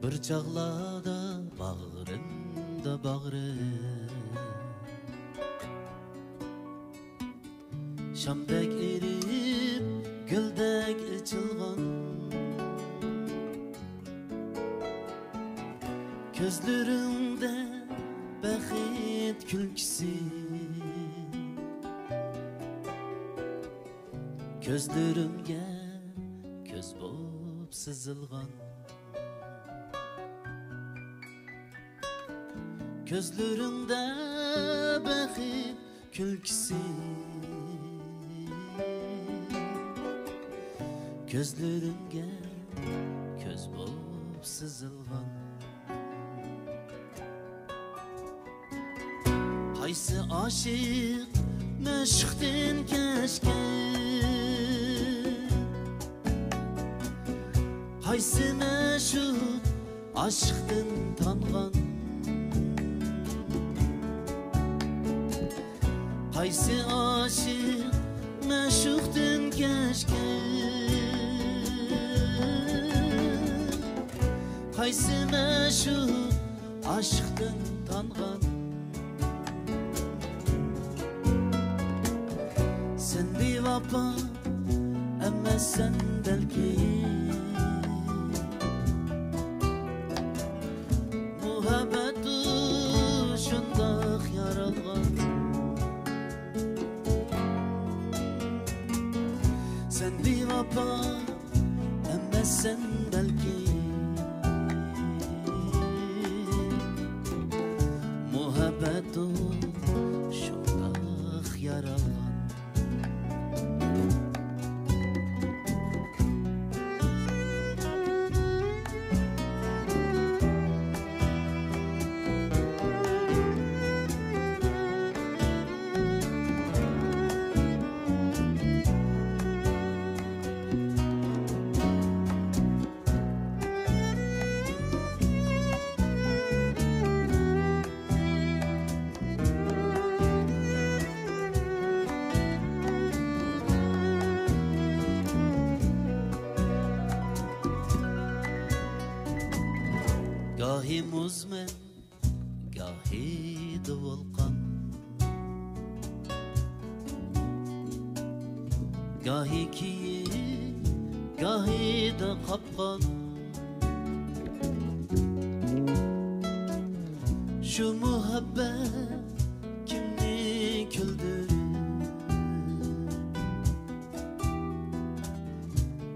Bir çağlada bağrımda bağrım Şamdek erip güldek açılgan Gözlerinde bəxit külkisi Gözlerimge göz bolup sızılgan Gözlerinde bəxit külkisi Gözlerimge göz bolup sızılgan Haysi aşık meşktin keşke Haysi meşhut aşktin tangan Haysi aşık meşhuttin keşke Haysi meşhut aşktin tangan Sen bir vapa ama sen belki Muhabbeti şundak yaralgan Sen bir vapa ama sen belki Muhabbeti şundak yaralgan Gahi muzmen, gahi de volkan Gahi ki, gahi de kapkan Şu muhabbet kimni güldürür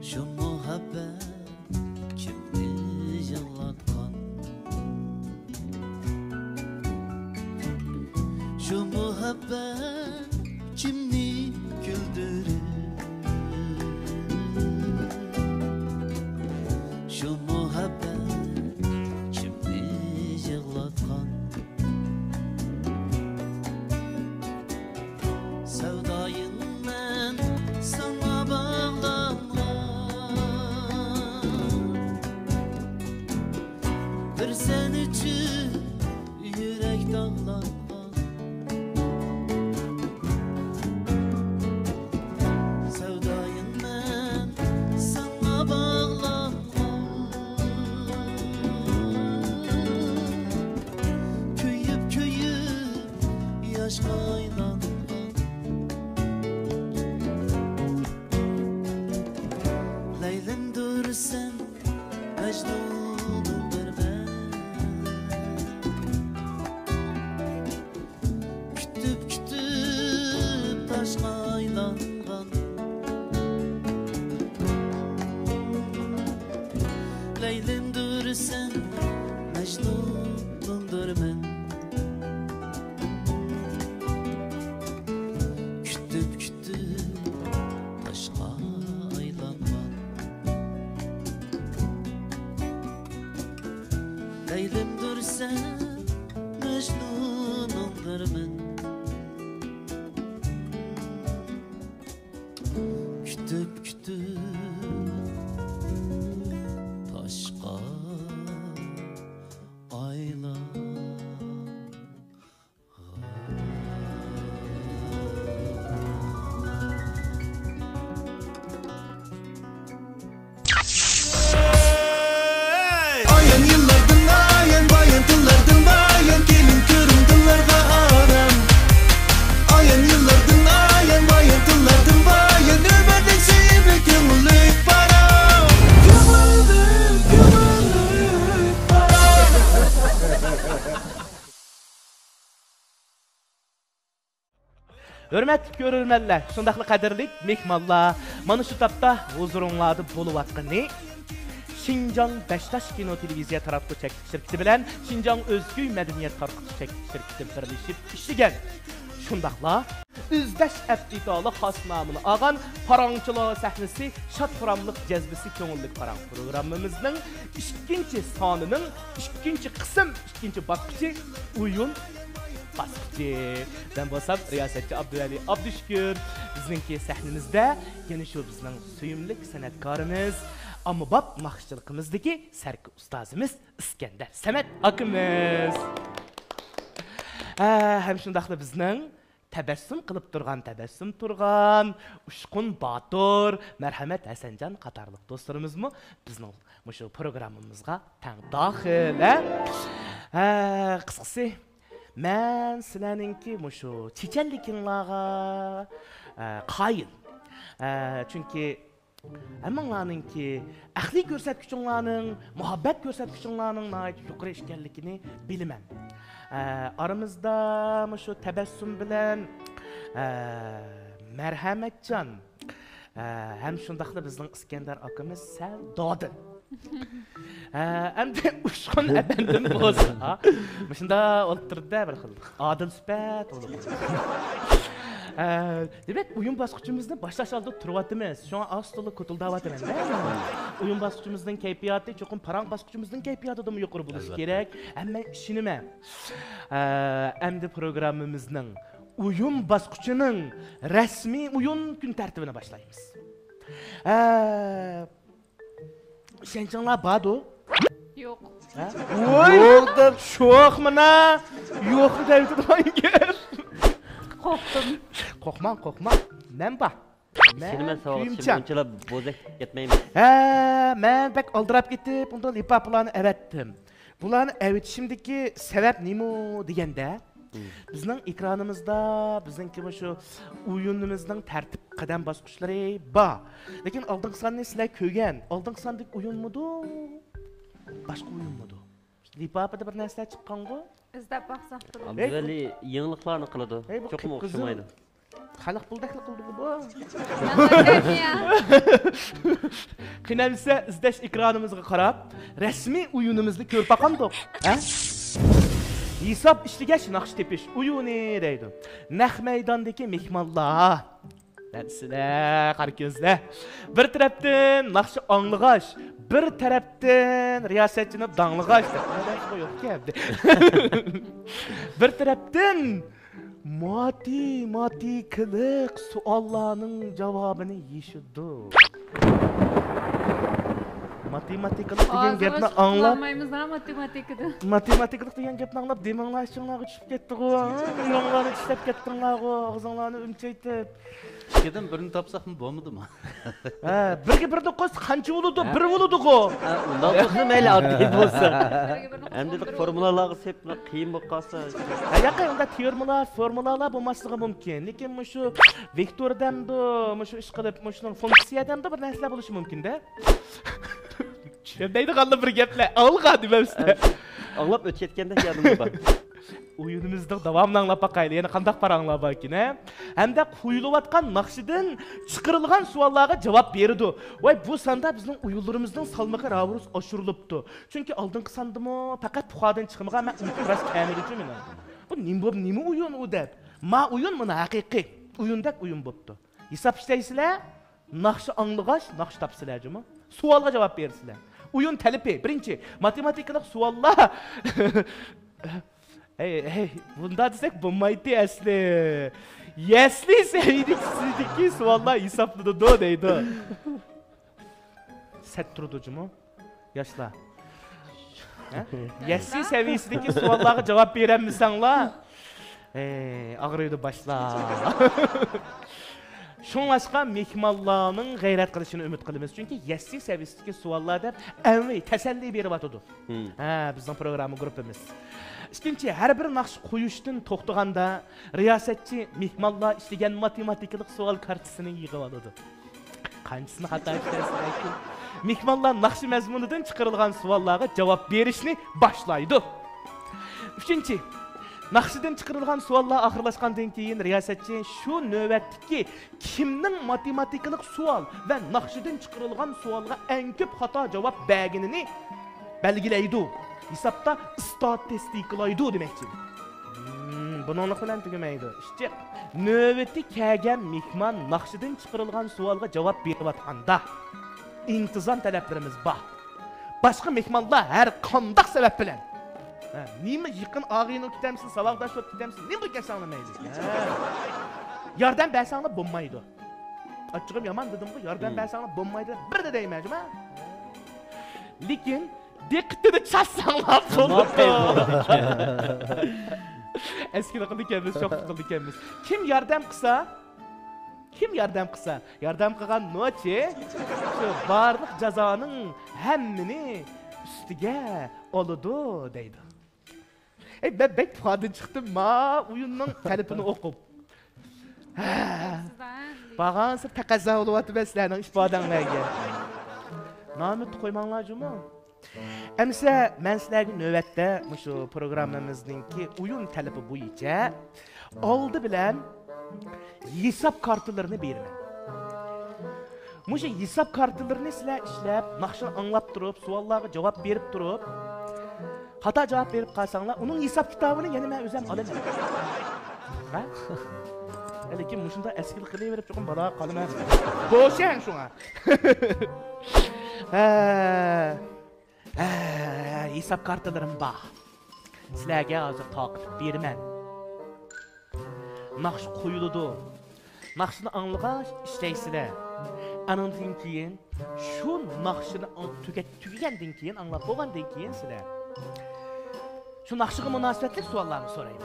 Şu muhabbet kimni yallatkan Şu muhabbet kimni güldürür Şu muhabbet kimni yığlatkan Sevdayından sana bağlangan Bir sen için yürek dağlangan Leylimdir sen Mecnun'umdur ben Kütüp kütüp taşka aylangan Leylimdir sen Mecnun'umdur ben Kütüp kütüp taşka aylangan Leylimdir sen Mecnun'umdur ben Kütüp kütüp taşka aylangan Aynen Hörmətli görürmənlər, şundaqlı qadirlik mehmanlar, mana şu tapda huzurunlarda bolup atqanı Şinjan Beştaş Kino Televiziya taraflı çektik şirketi bilen Şinjan Özgü Medeniyet taraflı çektik şirketi birleşip işleyen şundaqla Üzdeş Əbdidalı xas namını ağan Parangçılığı səhnəsi Şadxuramlıq cəzbisi Köngüllük Parang programımızın ikinci sanının ikinci kısım, ikinci bakıcı uyun basıcı. Ben bolsam riyasetçi Abdüveli Abdüşkür. Bizninki sahnemizde yine şu bizning suyumlik sanatkarımız Amubab naxçılığımızdaki sərki ustazımız İskender Samet akımız. Hem şundaqla bizning təbəssüm qılıb turğan, Uşqun Batur, Mərhəmət Həsəncan qatarlıq dostlarımızmı bizning şu programımızga təng daxil. Qısqası mən sizlərninki şu çiçənlikinlağa qayıl. Çünki Əmmanlarınki əxli görsətküçünlərinin, muhabbət görsətküçünlərinin nəhayət yuqarı işgənlikini bilməm. Aramızda şu təbəssüm bilən Mərhəmətcan həm şundaqla bizning İskender akımız sal dadil. Hem de Uşqun əbəndim bolsa. Şunda olturda bir xil adil sifət olur. Demek uyum basqıçımızda başlaş aldı turvatımız. Şu an astolu kutuldavatımız değil mi? Uyum basqıçımızın keyfiyatı çoxun parang basqıçımızın keyfiyatı da mı yuqarı buluş gerek? Ama işinime. Hem de programımızın uyum basqıçının resmi uyum gün tertibine başlayımız. Şençanlar badu? Yok. Oy! Şok mu na? Yok mu devletin hangi? Korktum. Korkma. Ben bak. Seni ben savaşçı boyunca bozak gitmeyim. Ben pek aldırap gittim. Bunda lipa bulanı evettim. Bulanı evet şimdiki sebep nimo diyende bizning ekranımızda bizning şu oyunumuzdan tertip kadem basqıçları ba. Lekin aldığın sanni sizler köygen. Aldığın sandık oyun mudu? Başka oyun mudu? Lipa bir nesler çıkan go? İzdep baksak durun. Abdüveli yeniliklarını kılıdı. Çok mu okşamaydı? Xalq buldaklı qıldı bu. Yanlarım ya. Qinamsa izdash ekranımızga qarab, rasmiy oyunumuzni ko'rib baqandiq. Hisob ishlagash naqsh tepish uyuni deydi. Naq maydondagi mehmonlar. Sizlar qarkizlar. Bir tarafdan naqsh anglag'ash, bir tarafdan riyosatchini danglag'ash. Bir tarafdan matematiklik suallarning javobini yeshidi. Matematiklik degan gapni anglab, matematiklik degan gapni anglab demanglar ishinglarga tushib ketdi-ku. Uyinglarni ishlab ketdinglar-ku, og'zinglarni unchaytib. İkiden birini tapsak mı bo'lmadi mı? Birga birni qo'ysa qancha bo'ladi? Bir bo'ladi-ku. Undan bo'lsa mayli oddiy bo'lsa. Endi formulalarga seplar qiyin bo'lib qolsa. Yaqin unda formulalar bo'lmasligi mumkin. Lekin shu vektordanmi, shu ish qilib, shuning funksiyadanmi bir narsalar bo'lishi mumkin-da. Tushunmaydiganlar bir gaplar. Alg'a demamizda. Anglab o'tayotganda yodimda bor. Oyunumuzda davamlı anlap bakaylı, yani qandaq paranglar bakın. Hem de kuyuluvatkan naqşidan çıkarılgan suallarga cevap berdi. Vay bu sanda bizning oyunlarımızdan salmaqı ravurus aşırılıptı. Çünkü aldınqı sandımı fakat puxadan çıkımıqa mən unutun rast kəmirici məni. Bu nima oyun o deb? Ma oyun mına haqiqiy. Oyundak oyun boptu. Hesap işleysizlər, naqşı anlığaş, naqşı tapsizlərcimi? Sualga cevap verirsizlər. Oyun tələbi, birinci, matematiklik suallar. Hey, bunda desek bulmaydı asli. Yesli sevdik sizdeki suallar hesapladı do deydi. Set turducu mu? Yaşla. Yesli seviyesindeki suallara cevap veremiyorsanlar. Ağrıydı başla. Şunlaşqa mehmanlarının gayret qilishini umid qilamiz. Çünki yesli seviyesindeki suallarda əvvəl təsəlli berib atıdı. Bizning programma qrupimiz. İkinci, her bir naqsh qo'yishdan to'xtaganda riyosatchi mehmonlar ishlagan matematikalik savol kartasini yig'ib oladi. Qanchisini xato ishlaysiz lekin mehmonlar naqsh mazmunidan chiqarilgan savollarga javob berishni boshlaydi. Uchinchi, Naqşidan chiqarilgan savollar oxirlashgandan keyin riyosatchi shu navbatdagi kimning matematikalik savol va naqshidan chiqarilgan savolga eng ko'p xato javob berganini belgilaydi. Hisobda statistikalaydi demoqchi. Bununla bilan tugamaydi. İşte navbati kelgan mehmon naqshidan chiqarilgan savolga javob berayotganda intizom talablarimiz bor. Boshqa mehmonlar har qanday sabab bilan nima yaqin og'ayni ketamsiz, saboqdosh bo'lib ketamsiz, nima qilsanlamaydi. Yordam bersanglar bo'lmaydi. Ochig'im yomon dedim-ku, yordam bersanglar bo'lmaydi. Birda deymanmi? Lekin diqqatni chassanglar bo'ladi. Eskilik qildik, çok qildik emas. Kim yordam qilsa, yordam qilgan nochi shu barliq jazoning hammini ustiga oladi deydi. Ben fadın çıktım ma oyunun talipini okup. Bağansı taqazza olup ben sizlerden ifadan vergen. Namıt koymanlar mı? Emse ben sizlerden növbette şu programımızdaki oyun talibi boyunca oldu bilen hesap kartlarını vermem. Muşu hesap kartlarını sizler işlep, naqşını anlap durup, suallara cevap verip durup, hata cevap verip kalsanlar, onun hesap kitabını yine ben özüm alamam. Ha? Lekin muşunda eskilik kılayıverip çoğun bana kalamam. Boşan şuna. Hesap kartlarım var. Sizlerge hazır takip vermem. Naqş koyuludu. Naqşını anlığa işleysizler. Anından keyin şu naqşını tügenden keyin anlap bolgandan keyin sizler şu naqşıga münasibetli suallarını sorayım.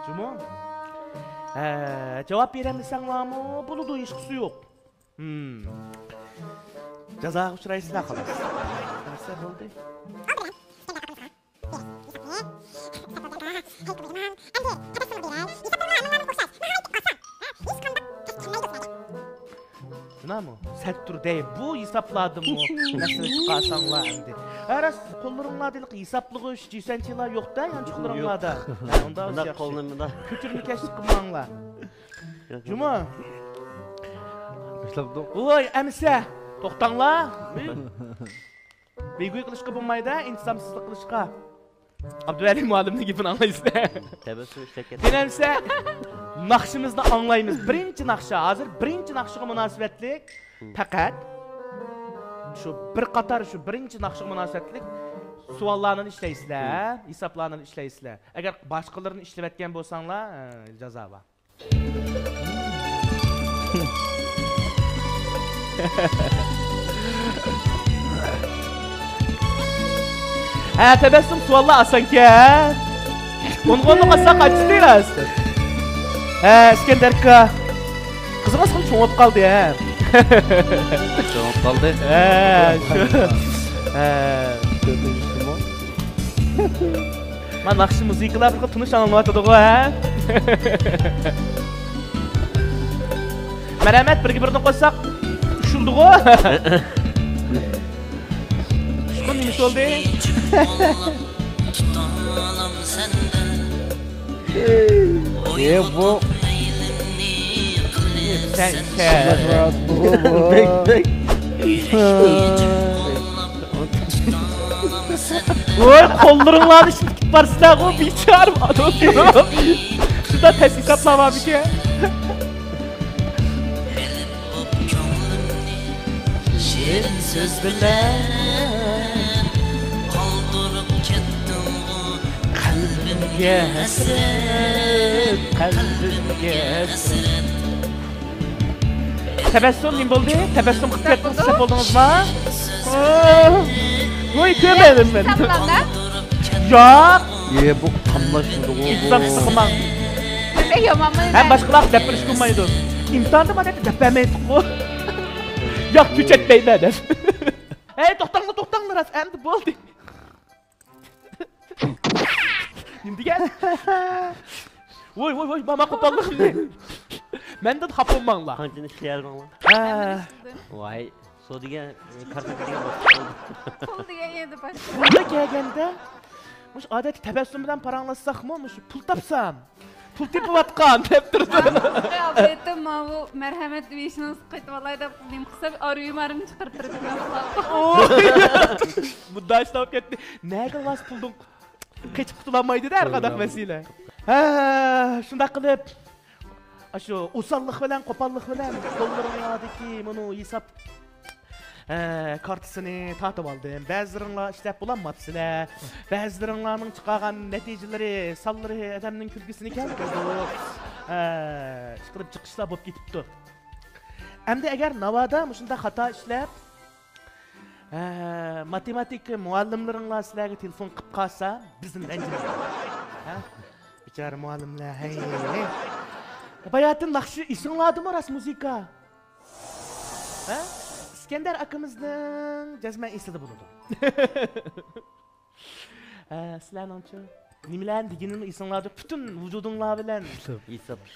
Cuma? Cevap veremesanglarmı? Buludu işqisi yok. Jazaga uchraysizlar xolos. Narsa bo'ldi. Şunamı? Settur dey, bu hesapladım mı? Nasıl çıkarsanlar endi. Aras kollarımla dedik hesaplığış, cisençiler yok da yançıklarımlarda. Onda az yaxşı. Kütürünü keşik kılmanlar. Cuma? Oy, emse, toxtanlar. Beygüy kılışka bulmaydı, intisamsızlık kılışka. Abdüveli muallimni gibini anlayısın. Tebessüm işleket. Denemse, naqşımızda anlayımız. Birinci naqşa, hazır birinci naqşıga münasibetlik. Fakat, şu bir qatar şu birinci naqşıga münasibetlik suallarını işleysizler, hesaplarını işleysizler. Eğer başkalarını işlevetken bolsanlar, ceza var. Tebessüm suallar asan ki ha. Onu qasa qaçdınız. İskenderka. Kızıma sana çoğup kaldı ya. Çoğup kaldı. Ben naqşı müzikler bir tunuş anlamadı ha. Merhamet birini qo'ysak tushundi go. Tushun nima bo'ldi? Bu Sen bek Oy kollarınla şimdi git var sizler o biçarım adam. Şurada test hesaplama bir şey. Şirin söz bilen kaldırıp kettin bu kalbimge hasret, kalbimge hasret. Tebessüm ne oldu? Tebessüm kısmetli sebep oldunuz mu? Oy görmedim ben. Hesaplandı. Yok. ye bu kamlaşmadı o. İnsan sıkılmaz. Demek yomamı Hem başkalar depreş kılmaydı. İmtihanda bana depemedik o. Yok güç etmeyin ben. Hey doktanlar az endi boldu. Şimdi gel. Oy mama kopallık ne? Menden hapılmanla. Kancını işleyelim ama. Vay. Sodiga kartı diye bak. pul degan edi boshqa. Burada gelgende Muş adeti tebessüm bilen paranlaşsak mı? Muş pul tapsam. Pul tepip atkan dep durdu. Albetti bu merhamet işiniz kayıt vallahi da benim kısa arıyım arım çıkartırım. Bu da işte etti. Nerede vas puldun? Kaçıp kutulanmaydı der kadar vesile. Şunda kılıp şu usallık bilen, kopallık bilen kollarımdaki bunu hesap kartısını tatып aldım. Bazılarınla işlep bulanmapsılar. Bazılarının çıkargan neticeleri, salları adamın külgüsünü keltirdi. Çıkırıp çıkışlar bop gitipti. Hem de eğer navada muşunda hata işlep matematik muallimlerinle sizlerge telefon kıp kalsa bizim rencimiz. Biçare muallimler hey. Bayatın nakşı isimladı mı ras müzika? İskender akımızın cazmen istedi buludu. Sizlerin onçu nimeler diginini isimladı bütün vücudunla bilen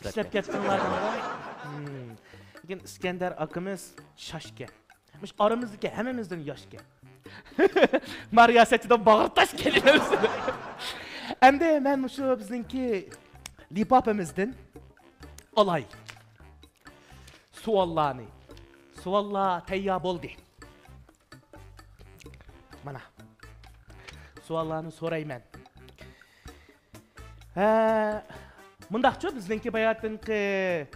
işlep kettinler. İskender akımız şaşken. Aramızdaki hemimizden yaşken. Mariyaseti'den bağırtaş geliyor. Hem de ben şu bizimki lipapımızdan olay. Suallarını. Suallar teyyab oldu. Mana. Suallarını sorayım ben. Mındaqçı bizimki bayatınki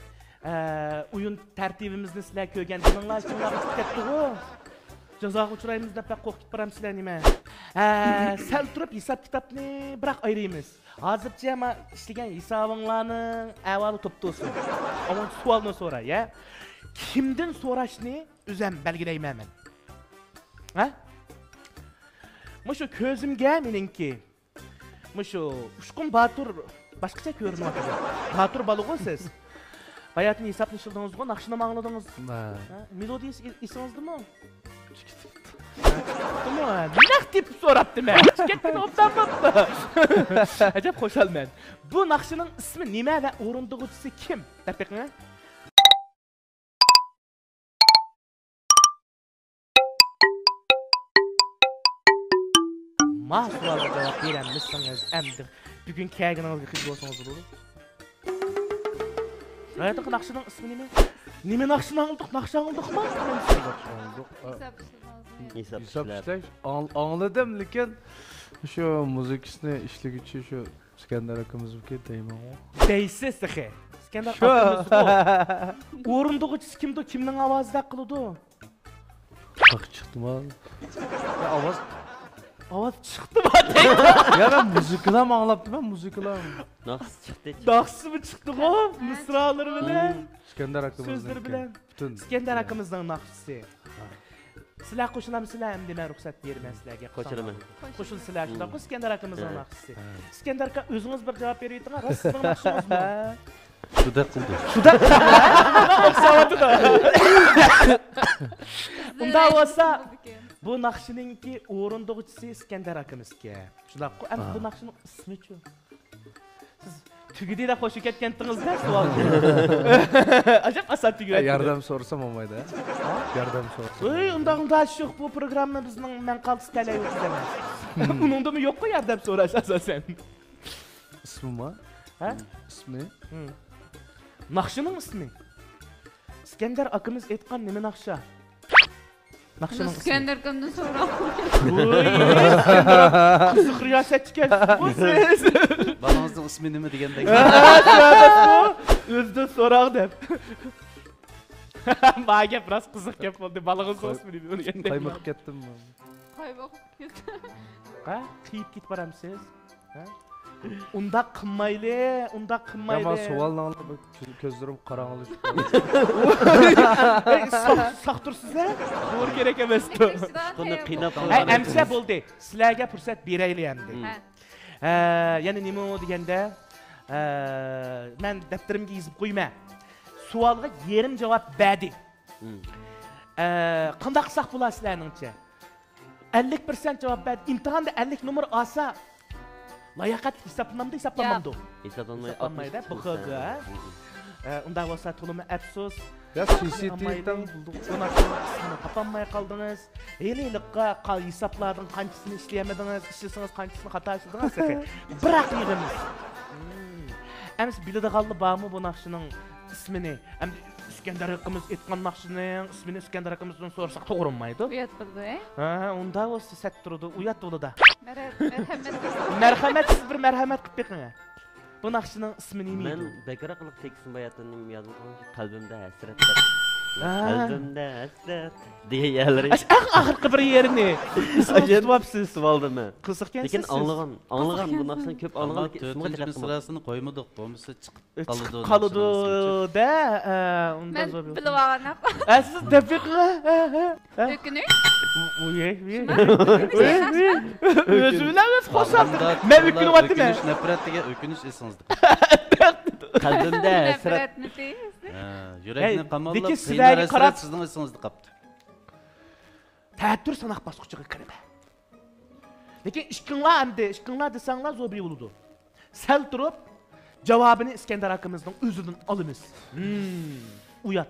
oyun tertibimizni sizler kögen dinler şunlar ketdi go. Jazaga uçurayımız da pek korkup baram sizler nime. Sel turup hesap kitapni bırak ayrıyımız. Hazırca ama işlegen hesabınlarının avalı toptu olsun. Ama sualını sonra ya. Kimden soraşni üzem belgileyim hemen. Muşu közümge meninki. Muşu Uşkun Batur başkaça görünüp atıyor. Batur balığı siz. Bayatını hesaplaşıldınız mı? Nakşını anladınız mı? Melodiyası isinizdi mi? Çıktı mı? Nak deyip sorattım ben. Çıkettini obdan battı. Acaba hoşal ben. Bu nakşının ismi nime ve orunduğucusu kim? Depek mi? Ma sualga cevap veremezsiniz emdir. Bugün kayganınızga kız bolsanız olur. Hayatın nakşının ismi nime? Nime nakşını aldık? Nakşını aldık mı? Hesap işleş. Anladım lekin şu müzikisini işlegiçi şu İskender akımız bu ki deyim ama. Deysiz sıkı. İskender akımız bu. Orunduğucusu kimdi? Kimnin avazı kılıdı? Bak çıktım abi. Ya Avaz çıktı mı? Ya ben müzikler mi anlattım ben müzikler mi? Nasıl çıktı? Dağsı mı çıktı o? Mısraları bile. İskender akımız. Sözleri bilen. İskender akımızdan nakşısı. Silah koşulam silah hem deme ruhsat vermez sizlerge. Koşulaman. Koşul silah şunda. İskender akımızdan nakşısı. İskender aka özünüz bir cevap veriyordu. Sizin nakşınız mı? Şuda kıldı. Şuda kıldı. Oksavadı da. Unda olsa bu nakşınınki orunduğucusu İskender akımızki. Şunda ama bu nakşının ismi şu. Siz tügüde de hoşu ketkentiniz de sual. Acaba asat tügü. Yardım sorsam olmaydı ha. Yardım sorsam. Oy, unda şu bu programda bizning men qaltis tala yok demez. Ununda mı yok mu yardım soraş asasen? İsmi mi? Ha? İsmi? Nakşının ismi. İskender akımız etkan neme nakşa? Nakşının ismi. İskender kimden sonra? Oy, İskender kızık riyasetçi gelsin bu siz. Balanızın ismi nime degende. Özde sorak dep. Bana gep biraz kızık gep oldu. Balığın ismi nime? Kaymak kettim mi? Kaybok. Ha? Kıyıp git baram siz. Unda kımmaylı, unda kımmaylı. Ya ben sualını anladım. Gözlerim karanlık. Saq tursiz ha? Doğru gerek emasdi. Bunu qiynab Emse bo'ldi. Sizlarga fursat beraylik endi. Yana nima u deganda, men daftarimga yozib qo'yma. Savolga yerim javob berdi. Qanday qilsak bo'ladi sizlarningcha? 50% javob berdi. İmtihanda 50 nomer olsa layoqat hesaplamamdı. Hesaplanmaydı. Bu xilga. Unda bo'lsa to'limi afsus. Ya CCTV'den bulduk. Bu narsani tapanmay qaldınız. Eylilikqa hesapladın qanchasini işleyemediniz, işlesiniz qanchasini xata işlediniz. Bırak yığınız. Ems biladiganlar barmı bu narsının ismini? Hem İskender akımız etkan narsının ismini İskender akımızdan sorsak to'g'rimaydi. Uyat bo'ldi, Ha, onda olsa set turdi, uyat bo'ldi. marhamat. Merhametsiz bir merhamet qilib beqing. Bu narsının ismi neydi? Men bekaraqliq teksin bayatının yazıp kalbimde hasretler. Kalbimde hasret diye yerleri. Ahırqı bir yerini. Acayip sıvaldım ben. Qizıqkan Lekin anlagan bu narsanı köp Ama anlagan ki ismiga dördüncü bir diqqat qilmadim. sırasını koymadık. Bomisi çıkıp Chiqib kalıdı. qoldi da, unda Men zo'r. bilib olganam. Siz defiq. Ökünü. Özü bilan o'z qo'shamdi. Men ökünyaptım. Ökünüş nefret degan ökünüş esingizda. Kalbimde hasret. Nefretmi deysiz. Yurakni qamallab lekin qiynar sizlarga qarab- hasrat sizning esingizda qolibdi. Ta'tur sanaq bosqichiga kirdi. Lekin ishqinglar desanglar zo'r bir bo'ladi. Sal turib javobini İskender akimizning o'zidan olamiz. Uyat.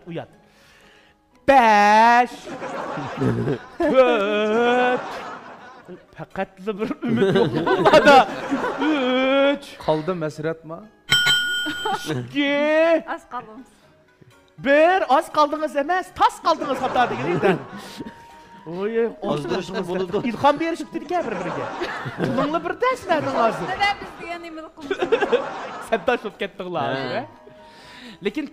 5 4 Faqatli bir umid yo'q bunlarda. 3 Kaldım mesretma. 2 Az qaldınız. 1 Az qaldınız emas, tas qaldınız xato deganingdan. Oy, Ozdurishni bo'ladi. ilhom berishibdi-ku bir-biriga. Pulingni bir tashlading hozir. Neden biz degan nima qilamiz? Sen tashlab ketdinglar. Lekin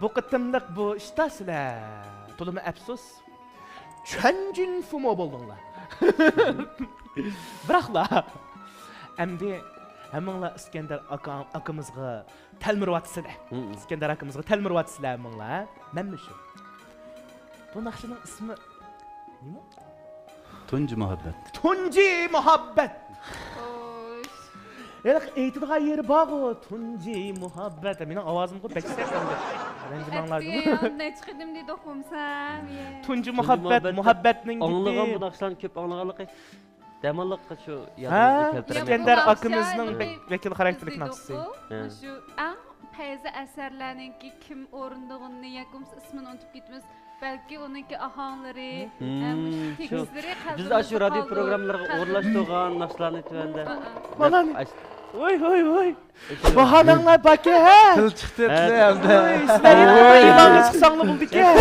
bu qitimliq bu ishda sizlar to'limi afsus. Chunjin fumo bo'ldinglar. Biroqlar endi hammanglar İskender akimizga talmiryapsizlar. İskender akimizga talmiryapsizlar hammanglar. Menmi shu? Bu naqshining ismi nima? Tunji muhabbet. Tunji muhabbet. Oy. Eğer eğitidiğin yeri bağı, Tunji muhabbet. Benim avazımı pek sevdim. Rencim Atdi, anladım. ne çıxdım deydi oxumsam. Tunji muhabbet, muhabbetinin Anlagan bu gitti. narsalarni köp anlaganlıqqa demallıqqa şu Ha, yadımızda keltiremem. İskender akımızın vekil karakterik naqsi. Şu en peyze eserlerinki kim orundağını yakımız ismini unutup gitmez. Belki onunki ahanları, tekstleri Biz aşı radyo programlarına uğurlaştığın narsalarni tüvende. Bana ne? Oy. Bahananlar bakı ha. Kıl çıktı hem de. Oy, sizler yine ilanı çıksanlı bulduk ya.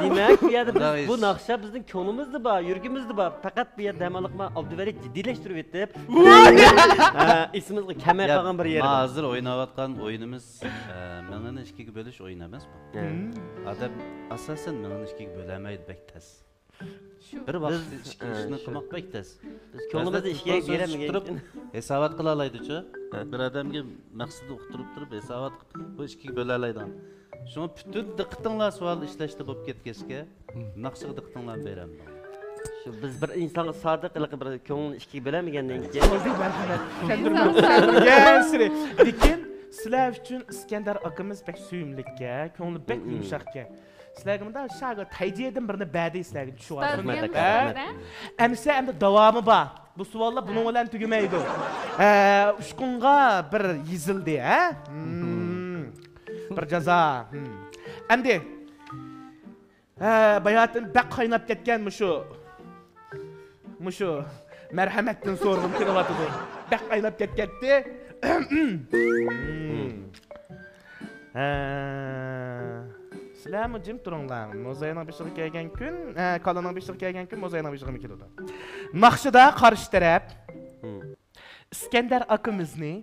Demek bu yerda Bravo. biz bu naqsha bizning ko'nglimizda bor, yurgimizda bor. Faqat bu yerda demoqma Abduvali jiddiyleştirib etib. İsmimizga kamay qolgan bir yer. Hozir o'ynayotgan o'yinimiz mingni ikkiga bo'lish o'yin emas bu. Adam asosan mingni ikkiga bo'lamaydi bek tez. Bir vaqt ikki ishni qilmoq bek tez. Biz ko'nglimizda ishga beramigan. Hisobot qila oladi-ku. Bir odamga maqsad uqtirib turib hisobot bu ikkiga bo'la oladigan. Shuni butun diqqatinglar savol ishlashda bo'lib ketgachga naqshiga diqqatinglarni beraman. Şu biz bir insonga sodiq qilib bir ko'ngilni ishga beramagandan keyin Oldu merhamet. Kendirmem. Gelsiri. Lekin sizlar uchun İskender akımız pek suyumlikka, ko'ngli pek yumshoqka. Sizlarga bunday shaga tayjiyedan birini ba'di sizlarga tushyapti. Emsa endi davomi bor. Bu savollar buning bilan tugamaydi. Ushqunga bir yizildi, ha? Bir jazo. Endi bayotim bak qaynab ketgan mushu merhametdan so'rg'im kelyapti. Bak qaynab ketdi. Sizlarmi jim turinglar. Mo'zayning beshig'i kelgan kun, Kalaning beshig'i kelgan kun mo'zayning beshig'i keladi. Naqshida qarshi taraf İskender akimizni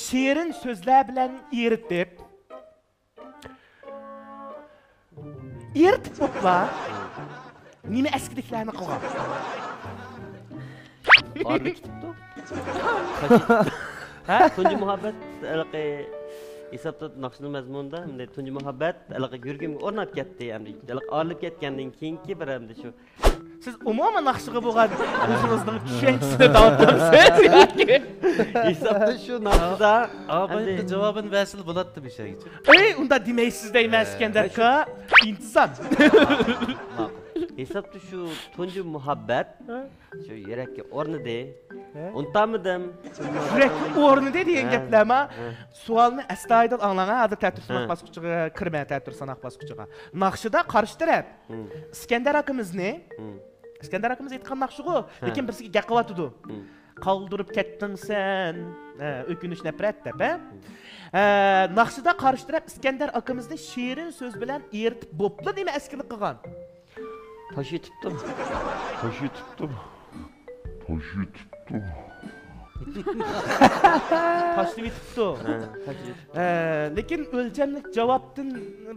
shirin so'zlar bilan eritib o'tlar. Nima eskiliklarni qilgan? Arbi kitibdi. Ha? Tunji muhabbet alaqi hesabda naqshning mazmunida hamda tunji muhabbet alaqi yurgimga o'rnab ketdi hamda alaqi olib ketgandan keyingi bir hamda shu Siz umuman naqshiga bo'lgan o'zingizning tushunchisini toptirsiz yoki hesabda shu naqshda Abayda javobini vasil bo'ladi bir şeyga. unda demaysiz deyman İskender aka. İntizam. hesabda shu tunji muhabbet shu yurakka o'rnidi Unutamadım. Sürekli o'rnida degan gaplarma savolni astoydil anglagan hozir ta'tir sanoq bosqichiga kirmay ta'tir sanoq bosqichiga naqshida qarshi taraf iskandar akamiz aytgan naqshigu lekin birisiga gap qilyotidi qoldirib ketding sen o'kinish nafrat deb naqshida qarshi taraf iskandar akamizni shirin so'z bilan eritib bo'pti nima askilik qilgan Tosh yutibdim. tashlab yetibdi lekin o'lchamlik javobdan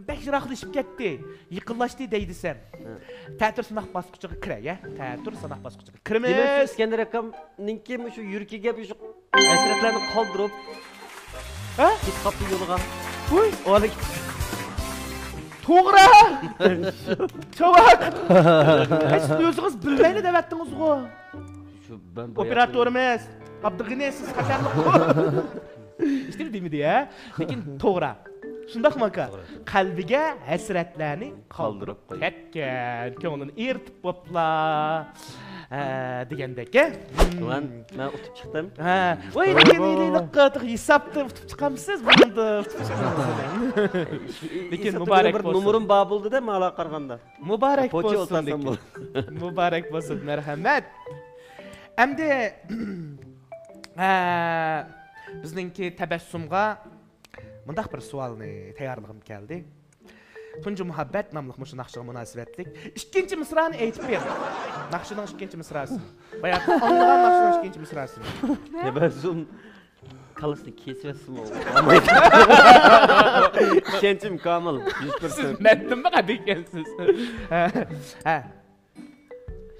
bek yiroqlashib ketdi yiqilashdi deydi sen ta'tir sanoq bosqichiga kiray ta'tir sanoq bosqichiga Demek kiramiz İskender akamninki şu yurkiga şu esretlerini kaldırıp git kapı yoluna. Uy, Orada git. to'g'ri chavak siz o'zingiz bilmayli devatdingiz-ku Şu ben operatorimiz Abdug'ini siz qatarliq eshitib demidi-ya lekin to'g'ri shundaqmi aka qalbiga hasratlarni qoldirib ketgan ko'nglini eritib bo'ptilar degandek ben utup çıktım. voy lekin hisobda utib chiqamsiz bunda lekin muborak bir bo'lsin numaram bağ buldu da mı ala qarganda? muborak Poçi bo'lsin olsan lekin bu. muborak bo'lsin marhamat endi bizningki tabassumga mundaq bir savolni tayyorligim keldi tunji muhabbat nomli shu naqshiga munosabatlik ikkinchi misrani aytib ber naqshining ikkinchi misrasi bayaq anlagan naqshining ikkinchi misrasi Tebezzüm kalısını kesmesin o. Şençim kamil. 100%. metnimi qad ekansiz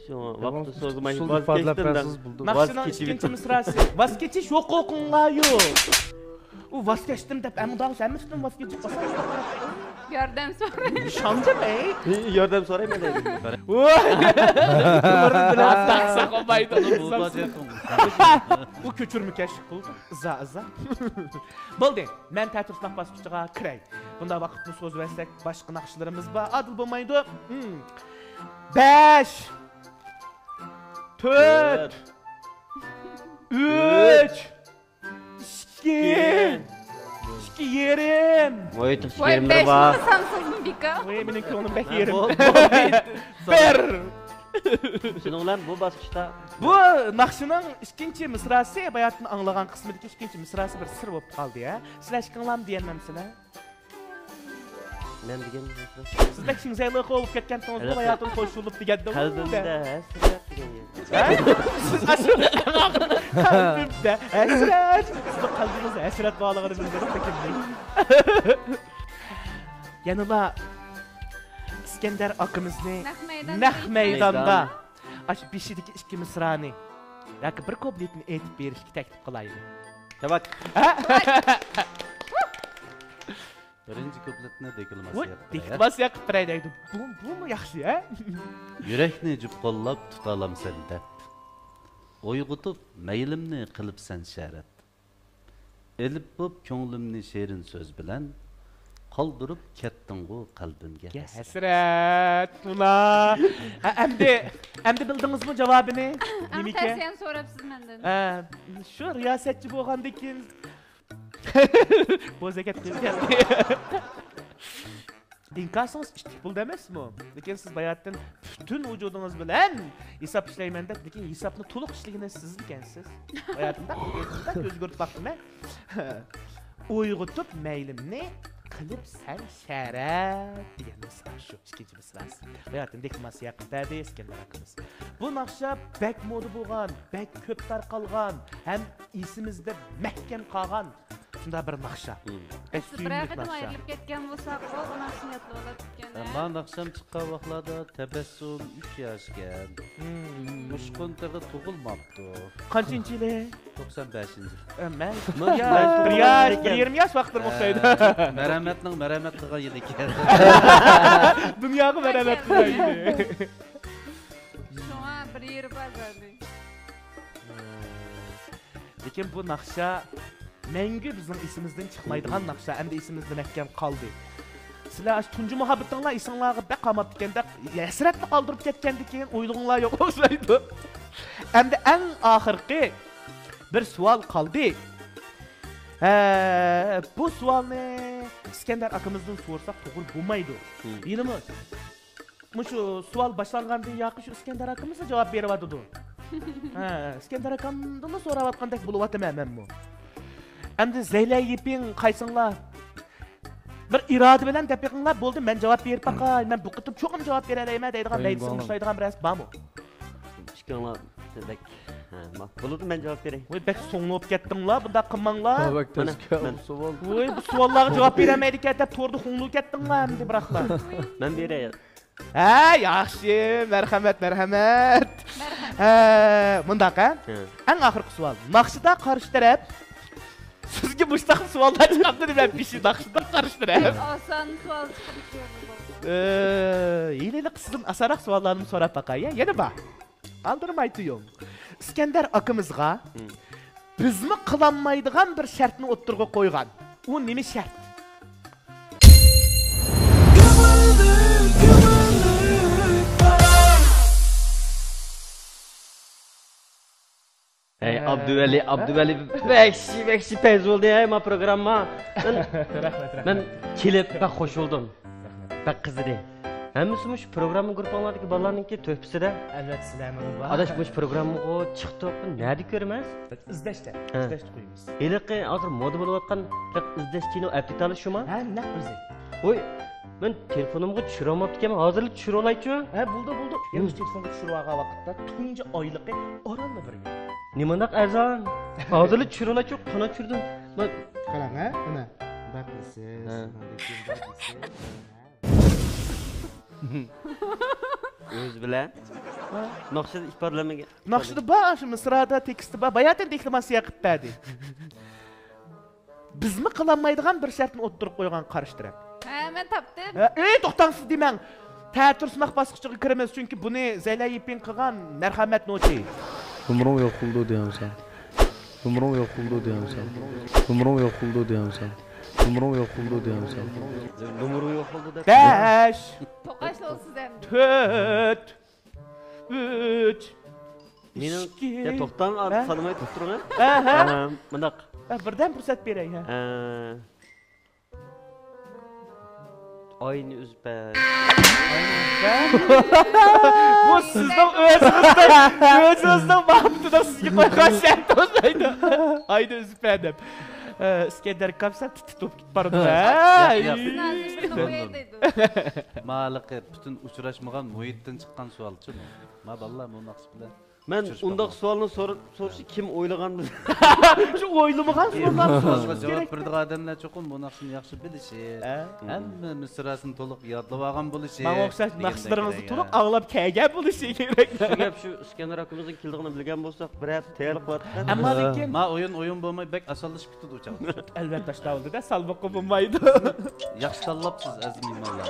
Şu vakti so'zimay Usul vaz ifodalar kechdim bilan siz buldingiz. naqshining ikkinchi misrasi voz kechish huquqingga yo'q u voz kechdim deb amdan sanmisdan voz kechib qolsam Yardım so'rayman. ishondimi Yordam sorayım mı dedim. u ko'chirma kashf qildi iza bo'ldi men ta'tir sanoq bosqichiga kiray bunda vaqtni so'z versak boshqa naqshlarimiz bor adil bo'lmaydi 5 4 3 2 yerim Voy tık Voy yerimdir 5 var. mi samsızmı bika? voy mening ko'nglim bek yerim Bir. bir Şunun lan bu basışta bu naqshining ikkinchi misrasi bayotni anglagan qismidagi ikkinchi misrasi bir sir bo'lib qoldi ya sizlar ishqinglarmi deyanmamsizlar ben degan sizlar shingzayli bo'lib ketgandingiz bayotni qo'shilib deganda kalbimde hasret degan qalbimda hasrat sizni qalbingizda hasrat borligini bildirib ekanman yanıla iskandar akamizni naq maydonda ash beshidagi ikki misrani yoki bir kupletni aytib berishga taklif qilaylik Bak Birinci kupletine voy dekilmesi dekilmas yoqib turay deydi bu yaxshi a Yürekni cüp qollab tutalam sen dep. Oyg'utib meylimni qilib sen şarat. Elib bo'p ko'nglimni sherin so'z bilan qoldirib ketding-ku qalbimga. hasrat buna endi bildingizmi javobini Ama nimike tavsiyen so'rabsiz mendan. shu riyosatchi bo'lgandan keyin bo'zaga keldi dinkasangiz ishlik bo'ldi emasmi lekin siz bayotdan butun vujudingiz bilan hisob ishlayman deb lekin hisobni to'liq ishligini siz ekansiz bayotda o'zgartib baxtim uyg'otib maylimni qilib san sharat degan misra shu ikkinchi misrasi bayotdan dekmasi yaqin badi iskandar akamiz bu naqsha bak moda bo'lgan bak ko'p tarqalgan ham esimizda mahkam qolgan shunda bir naqsha Bırak edim ayrılıp ketken olsak o naqshini yatlı ola tutken. Ben akşam çıkan vaxtlarda tebessüm 3 yaşken. Muşkun tağı tug'ilmabdi. qanchinchi yili 95-nji. men Riyaz, bir yarim yosh vaqtdir o'xshaydi Merhametning merhamet qilgan yili ekan. dunyoga marhamat qilaydi Şuna bir yeri var zaten. lekin bu naqsha mangu bizning esimizdan chiqmaydigan naqsha endi esimizda mahkam qoldi sizlar tunji muhabbatinglar esinglarga baq qolmabdi ekanda hasratni qoldirib ketgandan keyin o'ylinglar yo'q o'xshaydi endi eng oxirgi bir sual kaldı. Bu sualni İskender akamızdan sorsak doğru bulmaydı. Değil mi? Şu sual başlangandan yakın şu İskender akamız'a cevap veriyordu. İskender akamdan da soravatkandak buluvadım hemen bu. Endi Zeyla yipin kaysınlar. Bir irade bilen dep yaqinlar bo'ldi, men javob berib baqay, men bu qitim cho'qim javob berayman deydigan, deydigan boshlaydigan biras bormi? Ishkanglar dedik. Bo'ladi, men javob beray. Voy, bek so'nglab ketdinglar, bunda qilmanglar. Bak tezkor savol. Voy, bu savollarga javob beramaydi ekan deb to'rda xo'nglab ketdinglar, endi biroqlar. Men beray. Yaxshi, marhamat. Bundaq, eng oxirgi savol. Naqshida qarshi taraf sizga mustaqil savollar chiqadi deb ben pişi naqshida qarshi taraf. Oson savol chiqib Yine sizin asarak suallarımı sorap bakay ya. Yana bak. Aldırmaytıyım. İskender akımızga bizmi kılanmaydıgan bir şartını otturga koygan. O nemi şart? Ey Abdüveli bekşi pez oldu ya ma programma. Ben kelip bak hoş oldum. Bak kızdı. Hemmisi şu programın gruplarındaki balalarınki töhpüsüde. Evet sizlerle var. Adaş bu programı o çıktı. Nerede görmez? İzleşte koyumuz. Eliki hazır moda bulup atkan izleştiğini o aptitalı şu mu? Ha ne kızı? Oy ben telefonumu düşüremem ki hazırlık düşür olaydı. Ha buldu. Yanlış telefonu düşürüvaga vakitte tunca aylıkı oranla bir. Nimanak erzan? Hazırlık düşür olaydı çok kana çürdüm. Ben Kalan ha? Ona. Bak siz. Öz bilen. Naqshda ifodalamanga. Naqshda bor, shu misrada teksti bor. Bayatan deklamasiya qilib berdi. Bizmi qilinmaydigan bir shartni o'ttirib qo'ygan qarshi taraf. Ha, men topdim. To'xtangsiz demang. Ta'tirsmaq bosqichiga kiramiz, chunki buni Zayla Yipin qilgan marhamat noti. Umrim yo'qoldi deyapsan. Umrim yo'qoldi deyapsan. Umrim yo'qoldi deyapsan. Umrim yo'qoldi deyapsan. Numuru yo'qoldi deb. 5 To'qash olsiz ham. 4 3 Mening ya to'xtam sanamay turib turgan. Ha. Bundaq. Birdan fursat beray ha. Oyni uzbek. Bu sizning o'zingizning vaqtida sizga qo'ygan shart o'zaydi. Ayni uzbek deb. İskender kapsa tutup git bardı. Malıqı bütün uçuraşmagan muhittin çıkan sualçı mı? Ma vallahi bu naqsh bilan. Men undaq savolni so'rashi kim o'ylagan biz? Şu oylamagan so'rlar Sualga javob berdigan odamlar cho'qim bu naqshni yaxshi bilishi. Hamma misrasini to'liq yodlab olgan bo'lishi. Men o'xshash naqshlaringizni to'liq anglab kelgan bo'lishi kerak. Shu gap shu İskender akamizning keldigini bilgan bo'lsak, bir hafta tayyorlik qilyapti. Ammo lekin Ma o'yin bo'lmay bek asollashib ketdi uçaq. albatta tashlavdi-da, salboqqa bo'lmaydi. Yaxshi tanlabsiz azim imonlar.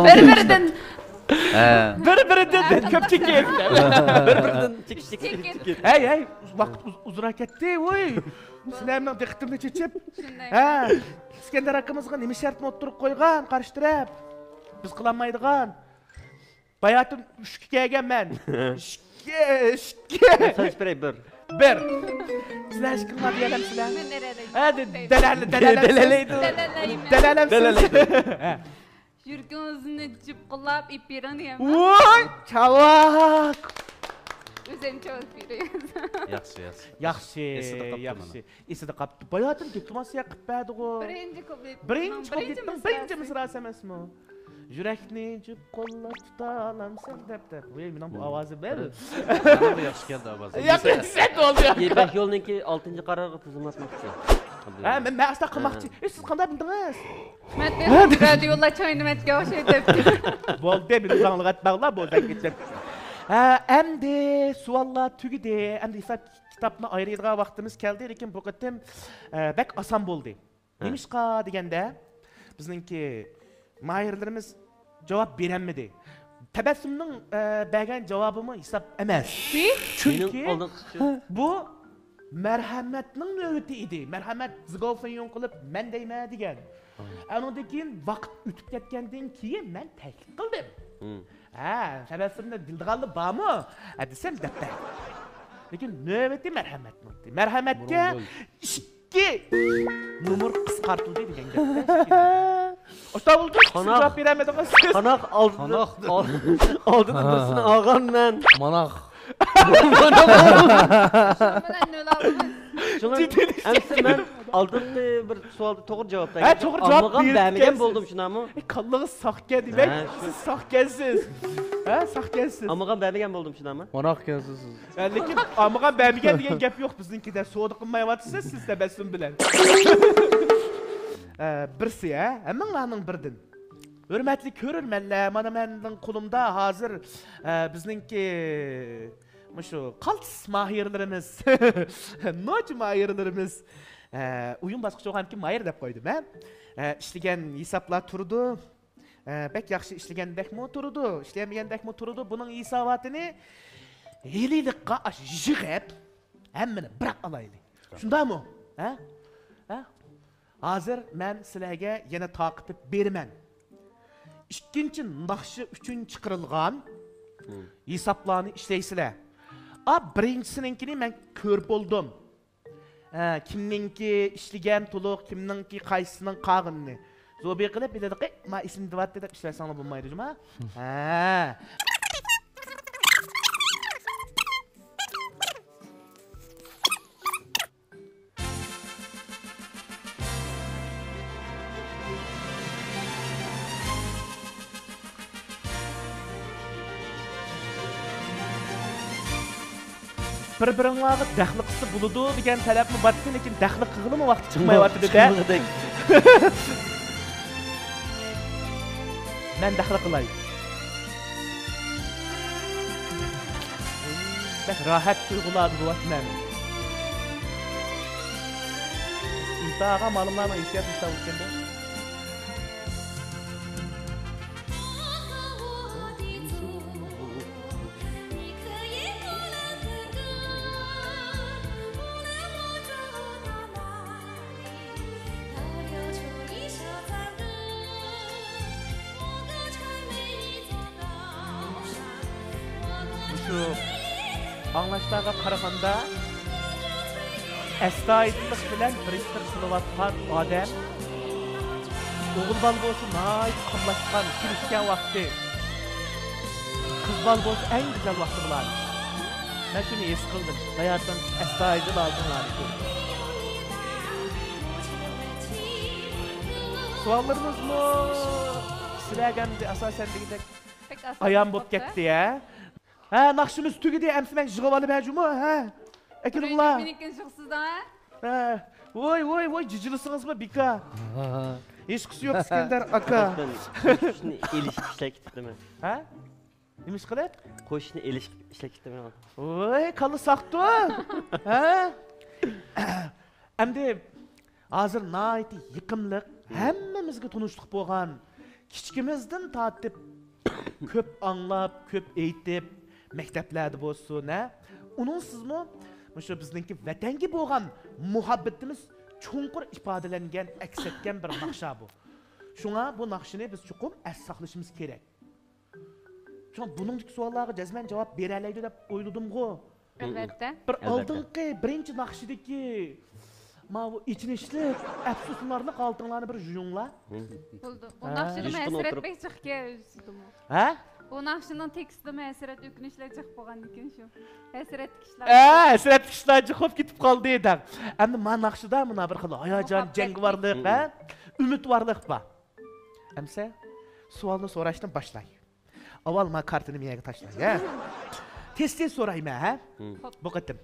Bir-biridan Bir-biridan ko'pchilik keldi. Bir-biridan chekishdik. Hey, vaqt uzun ketdi, voy. Sizlarning diqqatimni chechib. Shunday. Ha, İskender akamizga nima shartni o'ttirib qo'ygan, qarshi taraf. Biz qilolmaydigan. Bayatın 3 kelgan men. 3 Sen sprey bir. Bir. Sizlar hech kimga deyalamsizlar? Men nerede? Hadi dalalaydi. Yurgingizni jibqilab ipirang deyman. Voy, chavak. O'zim javob beraman. Yaxshi. Yaxshi. Esida qapti. Bayatın diplomasiya qilib berdi-ku. Birinchi misrasi emasmi? Yurakni jib qo'llab tuta olamsan deb. Voy, mening bu ovozim bor. Bu yaxshi keldi ovozi. Yaxshi set oldu. Yepak yo'lniki 6-qarorga tizimlatmoqchi. Ha, men asta qilmoqchi. Siz qanday bildingiz? Men radiolar choynamatga o'xshaydi. Bo'ldi, men uzanlık atmaqlar bo'ldi ketib. Endi savollar tugidi. Endi hisob kitobni ayıradigan vaqtimiz keldi, lekin bu qatim bek oson bo'ldi. Nemishqa deganda bizningki mahirlarimiz javob berolmadi. Tabassumning bergan javobimi hisob emas. Chunki bu merhametning navbati edi. Merhamet zigofon qilib men deyman degan. Andan keyin vaqt o'tib ketgandan keyin men taklif qildim. Tabassumda dildiganlik bormi? Desam debda. Lekin növbəti mərhəmətdir. Mərhəmətə 2 numur qısqartıldı degan gapda. Oşta buldu. Cavab verəmədiniz. Qanaq aldığında birisini ağam mən. Manaq. Bilen nöl aldınız. Əmsi mən aldığımda bir sualda toğru cavabdan Hə, toğru cavab Anlığam verib bəmigən gəlsiz. boldum şunamı? Kallığı sahkə demək. Hə, şu- Siz sahkəsiz. Hə, sahkəsiz. Amığam bəmigən boldum şunamı? Manaq gəlsiz. Lekin amığa bəmigən degan gap yo'q bizninkida. So'da qilmayapsınız siz təbəssüm bilan. Birsi, hammalarning birdan. Hurmatli ko'rurmanlar, mana mening qo'limda hozir bizninki shu qaltis mahirlarimiz, noch mahirlarimiz o'yin bosqichi o'qanki mahir deb qo'ydim, ha. İşlagan hisoblar turdi. Bek yaxshi ishlagandekmi turdi, ishlamagandekmi turdi. Buning hisobotini yililikqa yig'ib hammani bir olaylik. Shundaymi? Ha? Ha? Hozir men sizlarga yana taqib beraman. İkinci naqshi uchun chiqarilgan hisoblarni ishlaysizlar. Birinchisinkini men ko'rib bo'ldim. Kimninki ishlagan to'liq, kimninki qaysisining qag'inni. Zo'bi qilib biladi, "Ma ism divatda deb ishlasang bo'lmaydi, juma?" Ha. Bir-biringlarga daxli qilsa bo'ladi degan talabni batdi, lekin daxli qilg'ilimi vaqti chiqmayapti-da. Men daxli qilay. Bak rahat tuyg'ular bo'lyapman. İntağa malımlarla hissiyat müstahlıkında. Şu anlaşlarga qaraganda astoydillik bilan biriktirib qilayotgan odam o'g'il bola bo'lsa nihoyat qimlashgan kelishgan vaqti, qiz bola bo'lsa eng go'zal vaqti bo'ladi. Men shuni his qildim. Hayotdan astoydil oldinlarni ko'rdim. Savollarimizni sizlarga asosan degidek ayam bo'lib ketdi ya. Ha, naqshimiz tugidi, amsi men yig'ib olib hajumi, ha. Akilinglar. Menikin shiqsizdan, ha? Ha, voy, jijilisingizmi bika? Hech qisi yo'q Iskandar aka. Qo'shni elishib ishlab ketibman. Ha? Nima ish qilib? Qo'shni elishib ishlab ketibman. Voy, qalli saqtu. Ha? Endi hozir nihoyat yiqimliq, hammamizga tunishliq bo'lgan, kichkimizdan tortib ko'p anglab, ko'p aytib maktablarda bo'lsin, ha? Uning sizmi shu bizningki vatanga bo'lgan muhabbatimiz cho'nqur ifodalangan, aks etgan bir naqsha bu. Shunga bu naqshini biz chuqur as saqlashimiz kerak. Chunki buningdagi savollarga jazman javob bera oladi deb o'yladim-ku. Albatta. Bir oldingi birinchi naqshidagi ma bu içinişlik, afsuslarni qaltinglarni bir juyunglar. Bo'ldi. O naqshini hasrat bek chiqga o'zdim. Ha? O naqshining tekstida hasrat o'kinishlar chiqib qolgan ekan shu. Hasrat kishlar. Hasrat kishlar chiqib ketib qoldi edi. Endi men naqshida mana bir xil hayajon, jangovarlik, ha? Umidvorlik bor. Amsa savolni so'rashdan boshlay. Avval men kartani miyaga tashlay, ha? Tez-tez so'rayman, ha? Bu qatim.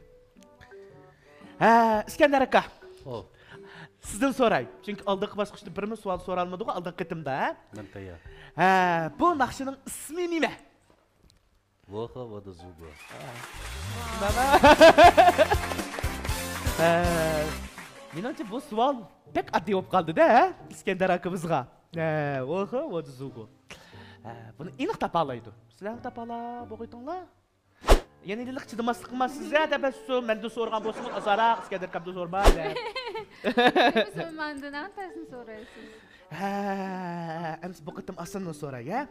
Ha, Iskandar aka. Hop, Sizdan so'ray. Chunki oldingi bosqichda birmi savol so'ralmadi-ku, oldingi qatimda, ha? men tayyor. Ha, bu naqshining ismi nima? Voha voda zugo. Menimcha bu savol pek oddiy bo'lib qoldi-da, ha? Iskandar akamizga. Voha voda zugo. Buni aniq topa oladi. Sizlar topa olib o'qiytinglar. Yenilik chidamaslik qilmassiz-a, tabassum. Menda so'rgan bo'lsangiz, azoq Iskandar akamda so'rmaydi. Siz mendan antasini so'raysiz. Endi bu qatim aslini so'ray, ha?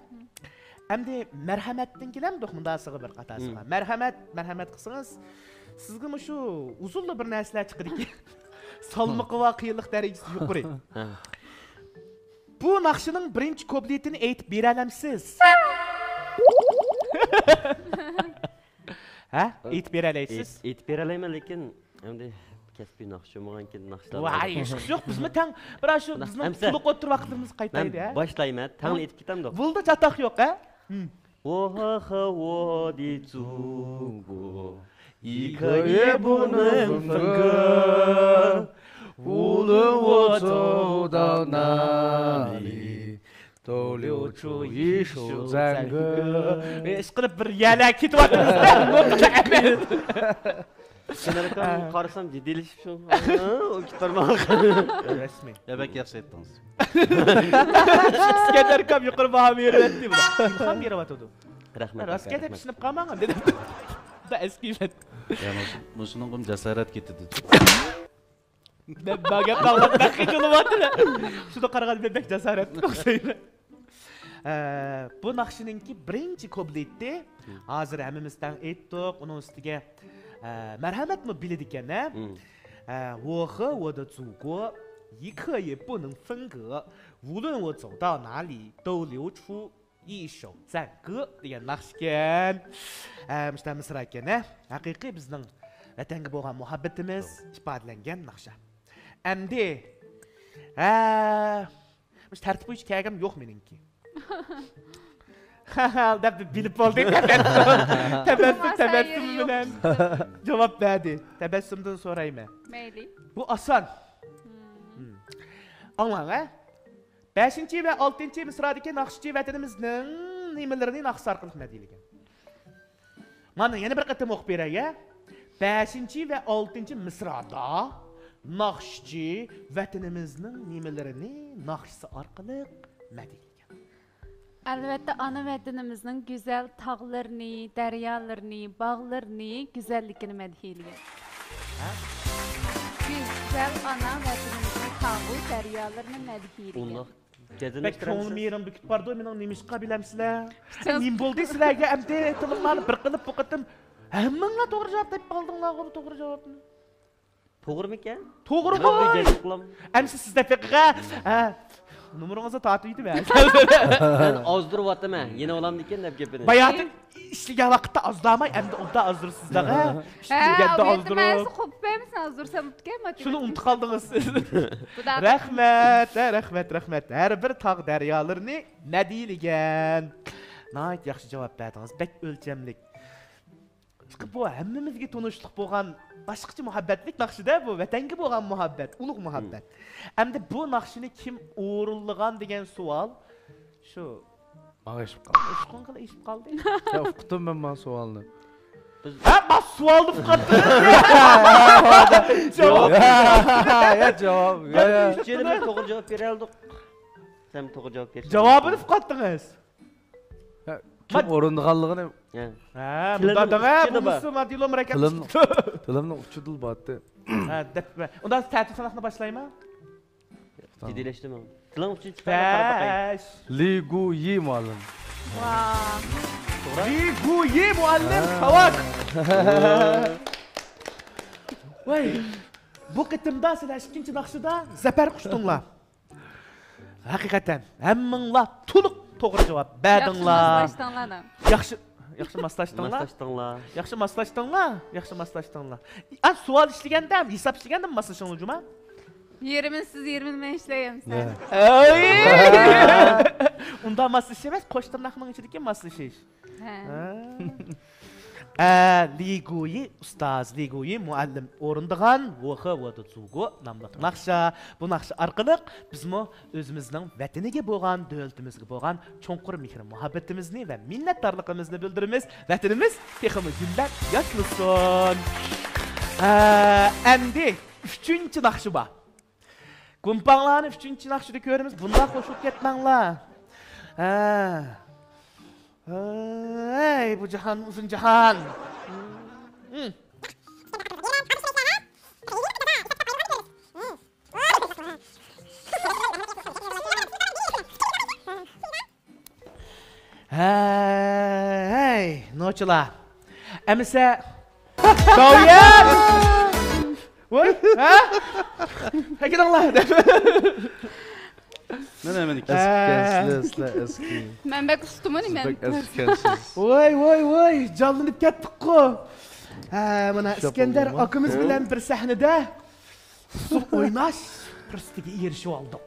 Endi marhamatdan kelamdi bundasiga bir qatasiga. Marhamat qilsangiz, Sizga şu uzunlu bir narsalar chiqadi ekan. Salmaqi va qiyinlik darajasi yuqori. Bu naqshining birinchi kuplitini aytib bera olamsiz? Ha? Aytib bera olaysiz? Aytib bera olayman, lekin endi kasbiy naqsh bo'lmagan keyin naqshlar. Voy, ish yo'q, bizmi tang bir shu bizning to'liq o'tir vaqtimiz qaytaydi, ha? Boshlayman, tang aytib ketamda. Bo'ldi, chatoq yo'q, ha? 我和我的祖国，一刻也不能分割。无论我走到哪里，都流出一首赞歌。 ishqilib bir yana ketyapmiz. Senarkan qarasam jiddiyleşip şu. O kitarmağı. Rasmiy. Bek yaxshi aytdingiz. İskender kam yuqori baho beryapti bu. Ham beryapti. Rahmat. Raskada tushunib qolmagan dedim. Da eskimet. Yani şunun kum cesaret getdi. Ben baga qalib qiyilyapti. Shuni qaragan bek jasorat o'xshaydi. Bu naqshininki birinchi kuplitda hozir hammamizdan aytdik, uning ustiga marhamatmi biladi ekan, ha? 我和我的祖国一刻也不能分割，无论我走到哪里都流出一首赞歌 degan naqsh ekan. Mushta misra ekan, ha? Haqiqiy bizning vatanga bo'lgan muhabbatimiz ifodalangan naqsha. Endi mush tartib bo'yicha kelgim yo'q meningki. Deb bilib oldik. Tabassum bilan javob berdi. Tabassumdan so'rayman. Mayli. Bu oson. Anglang, ha? 5 va 6 misradagi naqshchi vatanimizning nimalarini naqsh orqali madiylagan. Mana yana bir qatam o'qib beray, ha? 5 va 6 misrada naqshchi vatanimizning nimalarini naqshsi orqali madiylagan. Albatta ana vatanimizning go'zal tog'larini, daryolarni, bog'larini, go'zalligini madhiylagan. Güzel ana vatanimizning tog'u, daryolarni madhiylagan. Bek ko'nglim yerim bukib bordi, mening nimishqa bilamsizlar? Nim bo'ldi sizlarga amdi tilinglarni bir qilib o'qidim. Hammanglar to'g'ri javob deb qoldinglar, to'g'ri javobni. To'g'rimi ekan? To'g'ri qo'y. Amsi sizda fiqqa numarangizni tatiydi ben. Ben azdıryapman. Yeni olam ekan deb gapini. Bayatı ishlagan vaqtda azlamay, endi unda azdırsizlar, ha? İshlaganda azdırib. Ben qo'pmaymisan, azdursam o'tganmi? Shuni unutib qoldingiz siz. Rahmat. Har bir tog' daryolarni madiylagan. Nayt yaxshi javob berdingiz. Bek o'lchamlik. Bu hammamizga tunishliq bo'lgan boshqacha muhabbatlik naqshida bu vatanga bo'lgan muhabbat, ulug' muhabbat. Endi bu naqshini kim o'rinlagan degan savol shu Manga ishib qoldi. Ishqon qilib ishib qoldi. Ya uqdim men bu savolni. Ha, men savolni uqdim. Javob. Ya javob. Ya. Uchinchi to'g'ri javob bera oldik. Sen to'g'ri javob bersin. Javobini uqdingiz. Kim o'rindiganligini. Ha, bunda da bunisi madilo murakkab. Tilimni uchudil batdi. Ha, deb. Undan ta'til sanaqni boshlayman. Jiddiyleşdim ama. Tilim uchi chiqarib Li Gu Yi muallim. Wow. Li Gu Yi muallim tavak. Voy. Bu qitimda sizlar ikkinchi naqshida zafar quchdinglar. Haqiqatan hammanglar to'liq to'g'ri javob berdinglar. Yaxshi maslashdinglar. Yaxshi maslashdinglar. An savol ishlaganda, hisob ishlaganda maslashdinglar juma? Yerimin siz yerimin men ishlayapman. Unda maslashish emas, qo'sh tirnoqning ichidagi maslashish. Li Guyi ustoz, Li Guyi muallim o'rindigan Voha Voda Zugo nomli naqsha. Bu naqsha orqali bizmo o'zimizning vataniga bo'lgan, davlatimizga bo'lgan cho'nqur mehr muhabbatimizni va minnatdorligimizni bildiramiz. Vatanimiz texmi gullab yashnasin. Endi 3-chi naqsha bor. Kumpanglarni 3-chi naqshida ko'ramiz. Bunda qo'shib ketmanglar. Hey, bu jahan uzun jahan. Hey, noçlar. Emse Davyan! Vay, ha? Peki Allah. Ne hemen iki. Eski. Men bek ustumun men. Bek eskikensiz. Vay, canlanıp kettik ko. Ha, mana İskender oldu mu? akımız bilen bir sahnede usul oynaş fırsatı erişip aldık.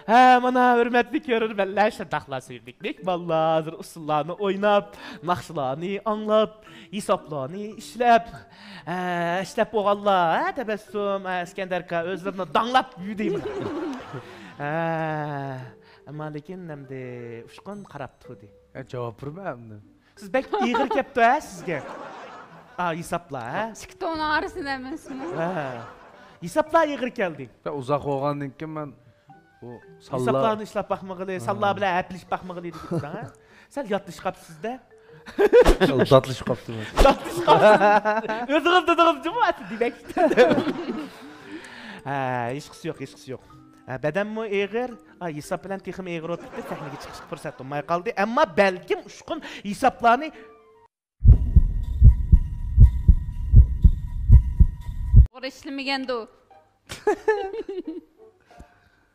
Ha, mana hürmetli görürmenler şadakla söyledik. Vallahi hazır usullarını oynap, nakşılarını anlap, hesaplarını işlep, işlep boğalla, tebessüm, İskender ka özlerini danlap yüdeyim. Ama lekin nemde uşkan qarab turdi. Cevap vermem. Siz bek iğir kepti ha sizge. Hesapla ha. Çıktı onu arasın emesmi. Hesapla iğir geldi. Ben uzak olgandan keyin ben o Hesaplarını işlep bakmalı, salla bilen äpliş bakmalı dedik ha. Sen yatlış kapsızda. tatlış kaptım. Yatlış kapsız. Özürüm dediğim cuma demek istedim. Hiç yok. Beden mi eğer, hesap bilen texim eğer olup bitti, sahneye çıkış fırsat olmay kaldı. Ama belki uşkun hesaplarını Doğru işlemegen de o.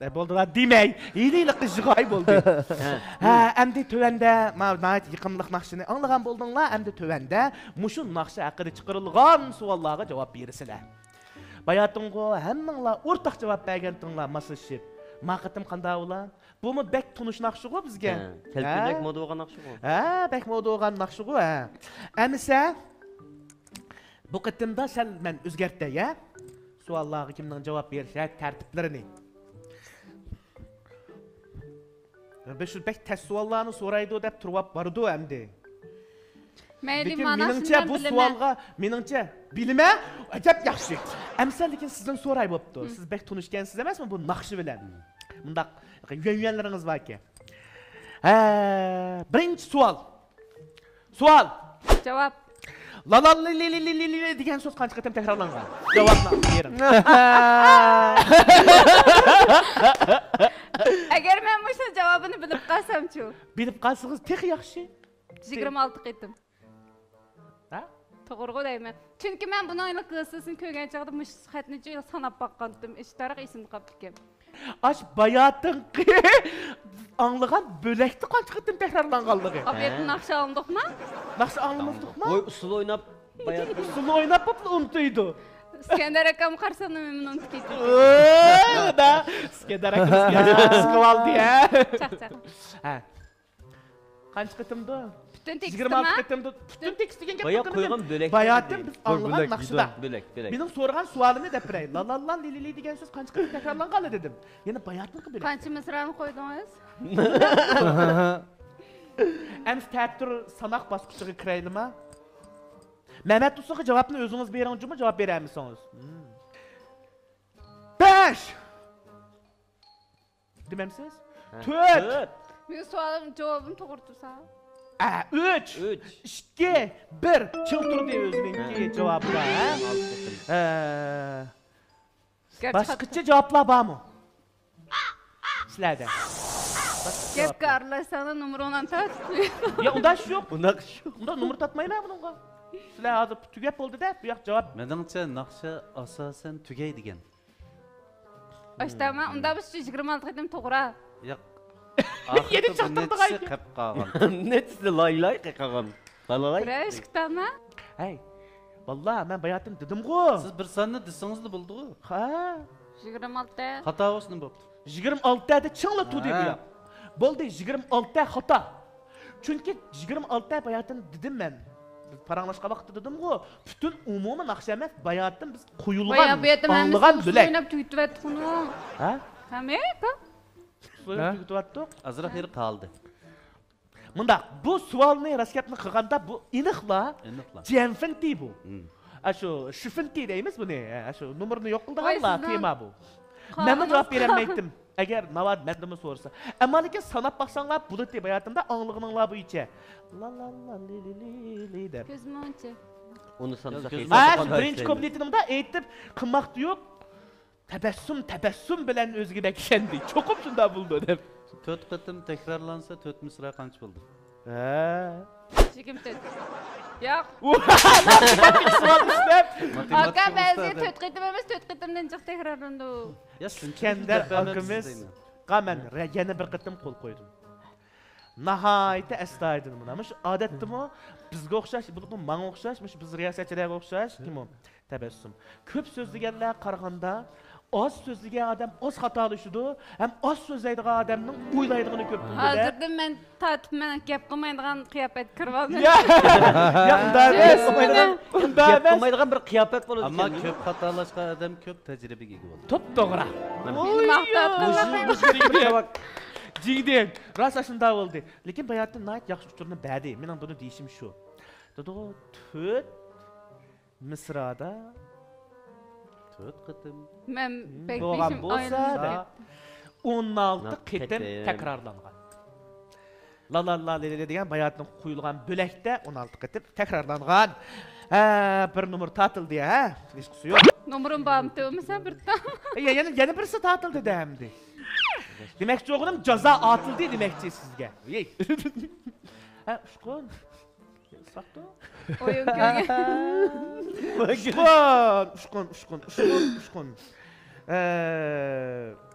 ne boldu la demey. İyiliyle kızıgay boldu. Emdi tövende, mağnayet yıkımlıq nakşını anlığan boldun la, emdi tövende muşun nakşı hakkında çıkarılgan suallara cevap verirsiler. Bayatıngo hemminla ortak cevap bergentinla masışıp. Maqıtım qanda ola? Bu mu bek tunuş nakşığı bizge? Kelpelek moda olgan nakşı bu. Bek moda olgan nakşığı ha. Emse bu qıtımda sen men özgertde ya. Suallara kimden cevap verirse tertiplerini. Şu bek test suallarını soraydı dep turvap bardı emdi. Meyli Lekin manasından meningçe bu bileme. sualga meningçe bilime acayip yaxşı. Emsal lekin sizden soray boptu. Siz bek tunuşkensiz emesmi bu nakşı bilen? Mundaq yönyenleriniz var ki. Birinci sual. Cevap. La la li li li li li li degan so'z qancha qatam takrorlangan? Javobni bering. Agar men bu ishning javobini bilib qolsam-chu. Bilib qolsangiz tex yaxshi. 26 qitim. Ha? To'g'ri deyman. Chunki men buning qissasini ko'rgan chaqda mush xatni sanab boqqandim. Ishtaraq esimda qolib ekan. Aç bayatın anlagan bölekti qancha qatam takrorlanganligi. Obyektni naqsha olindikmi? Naqsh anlamadıqmi? Oy usul oynap bayat. Sulu oynab unutuydu. İskender akam qarsana men unutib ketdim. Da İskender akam sıkıvaldı ya. Çaq. Ha. Qancha qatamdı? Bütün tekstimi. 26 qatamdı. Bütün tekst degan gap. Baya koygan bölek. Bayatın biz anlagan naqshda. Bölek. Benim sorgan sualını deprey. La la la li li li degan söz qancha qatam takrorlangan dedim. Yana bayatın qilib. Qancha misrani qo'ydingiz? Ems təbdir sanaq basqıçığı kirəylimi? Mehmet Usta'ya cevabını özünüz berinci mi cevap verir misiniz? 5 Dememsiz? 4 Men sualım cevabım to'g'ri tursa. 3 2 1 Çıl tur diye özününki cevabı Başqıçı cevaplar var mı? Sizlerde. Gap qarlasana numar 10 tat. Ya onda şu yok. Onda numara tatmayın ha bununla. Sizler hazır tügep oldu da bu yak cevap. Meningcha naqsha asosan tugaydigan. Baştama unda biz 26 qitim to'g'ri. Yo'q. Yeni çaktırdık Nechisi ayki. qilib qolgan. Netsi lay qilgan. Balalay. Kurash kitami? Hey. Vallahi ben bayatım dedim go. Siz bir sonni desangiz da bo'ldi-ku. Ha. 26. Xato bo'lsin bo'pti. 26'da da çınla tu diye bu ya. Boldu 26'da hata. Çünkü 26'da bayatım dedim ben. Paranlaşqa vaqtı dedim go. Bütün umumu naqsh emas bayatım biz qo'yulgan. Baya bu yerda men anlagan bilak. o'ynab tugitib aytdim. Ha? Hameka? So'ylab tugatdik. Azroq yeri qoldi. Munda bu savolni raskatni qilganda bu aniqla Aniqla. Jenfinti bu. Ashu shifinti deymiz buni. Ashu numarni yo'q qildiganlar tema bu. Men javob berolmaydim. Agar navad matnimi so'rasa. Ammo lekin sanab baqsanglar bulut deb hayotımda anlig'inglar bo'yicha. La la la li li li li deb. Ko'zmonchi. Onu sanırsak. Birinchi komitetimda aytib qilmoqdi yo'q. Tabassum bilan o'ziga bekishandi. Cho'qib shunda bo'ldi deb. 4 qatim takrorlansa 4 misra qancha bo'ldi? Kim töt? Yok. Sual işlep. Aka bəzi töt qitim emas, töt qitimdən çıx təkrarlandı. Ya İskender akımız qamen yana bir qitim qo'l qo'ydim. Nahayta astaydın bunamış. Adettim o bizga o'xshash, bu menga o'xshash, biz riyosatchilarga o'xshash, kim o? Tabassum. Ko'p so'zlaganlar qaraganda az so'zlagan odam az xatolashidi, ham az so'zlaydigan odamning o'ylaydigini ko'p bo'ladi. Hozirda men tatib men gap qilmaydigan qiyofat kirib oldim. Ya qilmaydigan bir qiyofat bo'ladi. Ammo ko'p xatolashgan odam ko'p tajribaga ega bo'ladi. To'g'ri. Jigdem, rosa shunday bo'ldi. Lekin bayatda nayt yaxshi uchurni badi. Mening buni deyishim shu. Dedi, to'rt misrada To'rt qitim. Men bo'lgan bekbishim bo'lsa, oynadim. 16 qitim takrorlangan. La la la degan bayatning qo'yilgan bo'lakda 16 qitim takrorlangan. Bir numar tatildi ha. Hech qisi yo'q. Numarim bormi sen bir ta? Yana birisi tatildi demdi. Demakchi o'g'lim jazo otildi demakchi sizga. Ha, ushqon. Saqto. Oyun ko'rgan. Ushqon.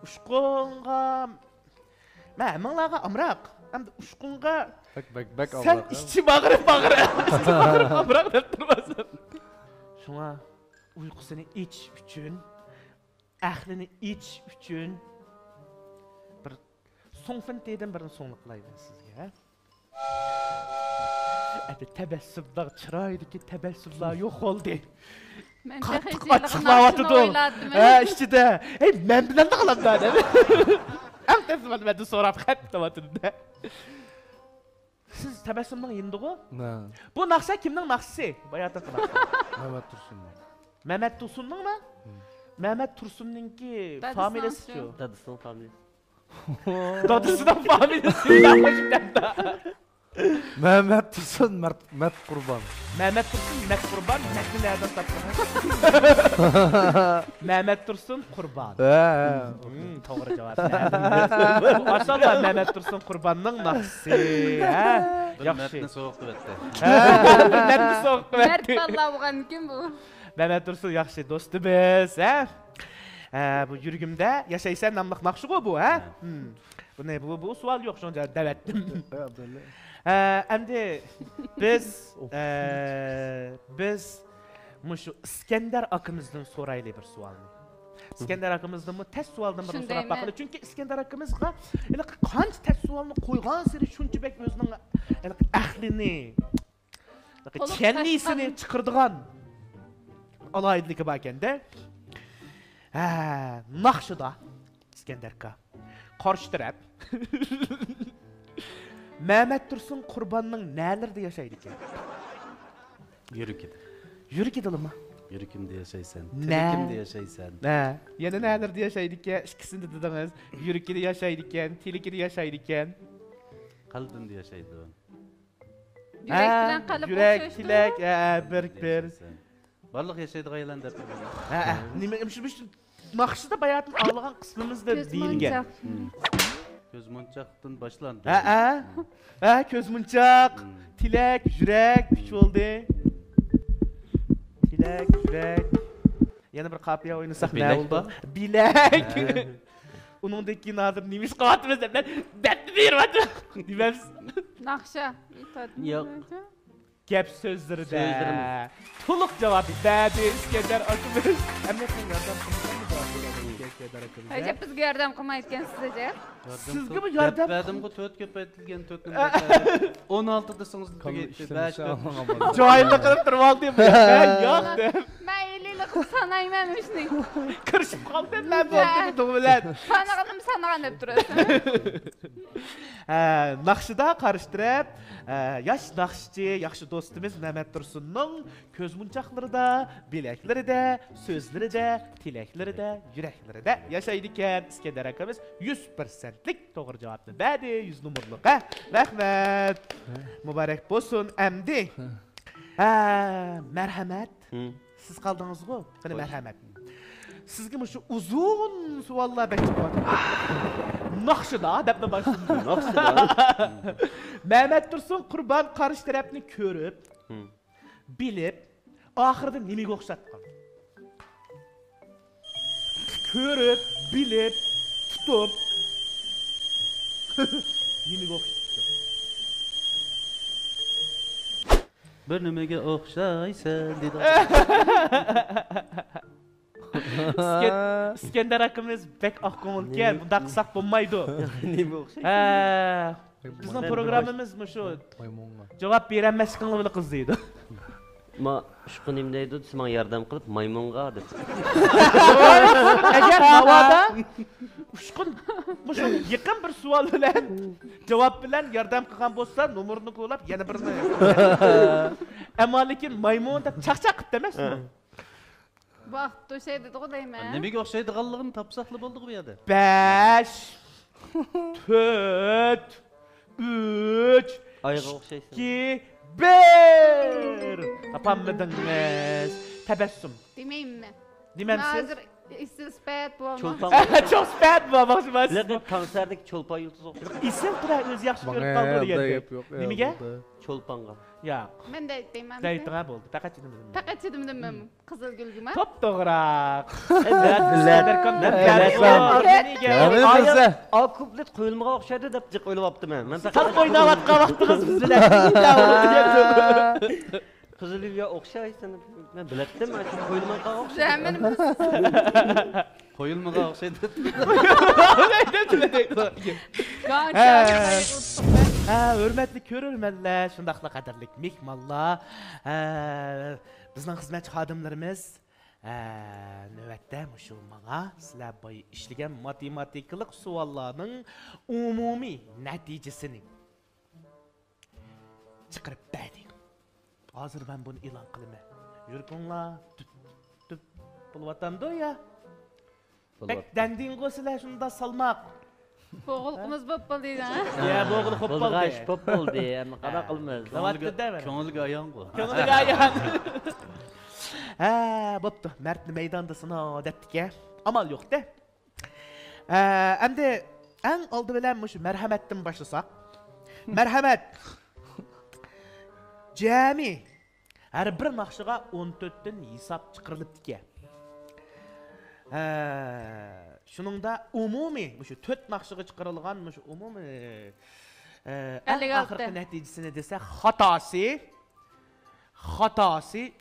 Ushqonga ma'malaga amroq. Hamda ushqonga Bak sen ishchi bag'rib amroq deb turmasan. Shunga uyqusini ich uchun, ahlini ich uchun bir so'ngfin dedim birini so'nglik qilayman sizga. Abi tabassumlar chiroydagi tabassumlar yo'q bo'ldi. Men Qattiq ochiqlayotdi. Ichida. Men bilan da qilaman dedi. Ham tasmani so'rab xatlayotdi. Siz tabassumning yindigu? Bu naqsha kimning naqshasi? Bayatda qiladi. Mehmet Tursun. Mehmet Tursun'ningmi? Mehmet Tursun'ninki familiyasi shu. Dadısının familiyasi. Dadısının familiyasi. Mehmet Tursun, Mert Kurban. Mehmet Tursun, Mert Kurban, Mert'i nereden taptın? Mehmet Tursun, Kurban. Doğru cevap. Maşallah Mehmet Tursun, Kurban'ın naqsi. Mertni so'q qilibdi. Mertni so'q Mert qilibdi. vallahi bo'lgan kim bu? Mehmet Tursun yaxshi do'stimiz, ha? Bu yurgimda yashaysan namliq naqshi-ku bu, ha? Bu ne bu savol yo'q, shuncha davatdim. Endi biz mushu İskender akımızdan so'rayli bir savolni. İskender akımızdan mı test savoldan bir so'rab baqili. Chunki İskender akımızga qancha test savolni qo'ygan sari shuncha bek o'zining ahlini, chennisini chiqirdigan alayidligi bor ekanda. Naqshida İskenderka qarshi taraf Mehmet Tursun Kurban'ның nələrdə yaşaydı ki? Yürükidi. Yürükidilmi? Yürükimde yaşaysan. Ne? Tilekimde yaşaysan. Yana nələrdə yaşaydı ki? İkisini de dediniz. Yürükide yaşaydı iken, tilekide yaşaydı iken. Kalbimde yaşaydı o. Yürek bilen kalıp Yürek, okşaştı. tilek, bir. Barlık yaşaydı gaylan da. Naqshida bayatın ağlayan kısmımızda deyilgen. Göz munçaqdan başlandı. Göz munçaq, tilek, yürek, piç oldu. Tilek, yürek. Yana bir qapiya oynasak ne oldu? Bilek. Onundaki nadir neymiş qavatımız da ben vermedim. Dememiz. Nakşa. Yok. Gep sözleri de. Sözlerimiz. Tuluk cevabı. Bədi, İskender akımız. Emniyetlen yardım kılmışlar mı cevap verelim İskender akımız? Hacı biz yardım kılmayken size. Sizge mi yardım? Verdim bu töt köpeytilgen tötün. 16'dısınız tügetti. Cahillik kılıp durmalıyım ya. Yok de. Ben eliyle sanaymamışsın. Kırışıp kaldım ben bu olduğunu doğulan. Sanağım hep durasın. Naqshida qarıştırıp, yaş naqshchi, yaxshi dostimiz Mehmet Tursun'ның köz munçaqları da, bilekleri de, sözleri de, tilekleri de, yürekleri de yaşaydı iken İskender akımız 100%'lik doğru cevapını verdi, 100 numurluk. Rahmet. Mübarek bolsun emdi. Merhamet. Siz kaldınız mı? Bana merhamet. Sizge şu uzun suallar bekliyorum. Naqşıda deb başladı. Naqşıda. Mehmet Tursun Qurban qarış tarafni ko'rib, bilib, oxirida nimaga o'xshatgan? Ko'rib, bilib, tutib nimaga o'xshatgan? Bir nimaga o'xshaysan dedi. İskender akımız bek akko'ngilken, bunda qilsak bo'lmaydi. Nima o'xshaydi? Bizning programımız shu Maymunga. javob berolmasligini bilan qizlaydi. Ma shu nima deydi? Sizga yordam qilib maymunga deb. Agar navoda ushqun shu yaqin bir savol bilan javob bilan yordam qilgan bo'lsa, nomerini qo'lab yana birini. Ammo lekin maymun deb chaqchaq qilib emasmi? Vaqt şey dedi o deymi? Nimaga o'xshaydiganligini topsaqli bo'ldik bu yerda. 5 4 3 Ayga o'xshaysan. 2 1 Tapamadınız. Tebessüm. Demeyim mi? Dememsiz. Nazır istispat bu olmaz. Çolpan. Çok spat bu bakışmaz. Lekin konserdagi Çolpan yıldız o'xshaydi. İsim qura o'zi yaxshi ko'rib Bana qoldi da degan. yap yok. Nimaga? Çolpanga. Yo'q. Ben de demem. Daytına bo'ldi. Faqat dedim. Fakat dedim demem. Kızıl gülgüme. Top to'g'roq. Yani size. A kuplet qo'yilmaga o'xshaydi deb jiq o'ylabdim men. Men Sal o'ynayotgan vaqtingiz biz bilan. Qizilga o'xshaysan. Men bilatdim, shu qo'yilmaga o'xshaydi. Hemen Qo'yilmaga o'xshaydi. Ha, hurmatli ko'rurmanlar, shundaqla qadrli mehmonlar. Bizning xizmatchi xodimlarimiz navbatda shu menga sizlar boy ishlagan matematikalik savollarning umumiy natijasini chiqarib berdi. Hozir men buni e'lon qilaman. Yurtinglar, tüp bo'lyotgandi ya. Bek dandingo sizlar shunda salmoq. Boğulkumuz boppa deydi ha. Ya bo'g'il xo'p bo'ldi. Bo'lg'ash pop bo'ldi, endi qana qilmaz. Ko'ngilga ayon bu. Ko'ngilga ayon. Ha, bo'pti. Mardni maydonda sinov debdik-a. Amal yo'q-da. Endi eng oldi bilan shu marhamatdan boshlasak. Marhamat. Jami har bir naqshiga 14 dan hisob chiqarilibdi-a. Shuningda umumiy shu 4 naqshiga chiqarilgan shu umumiy oxirgi natijasini desa xatosi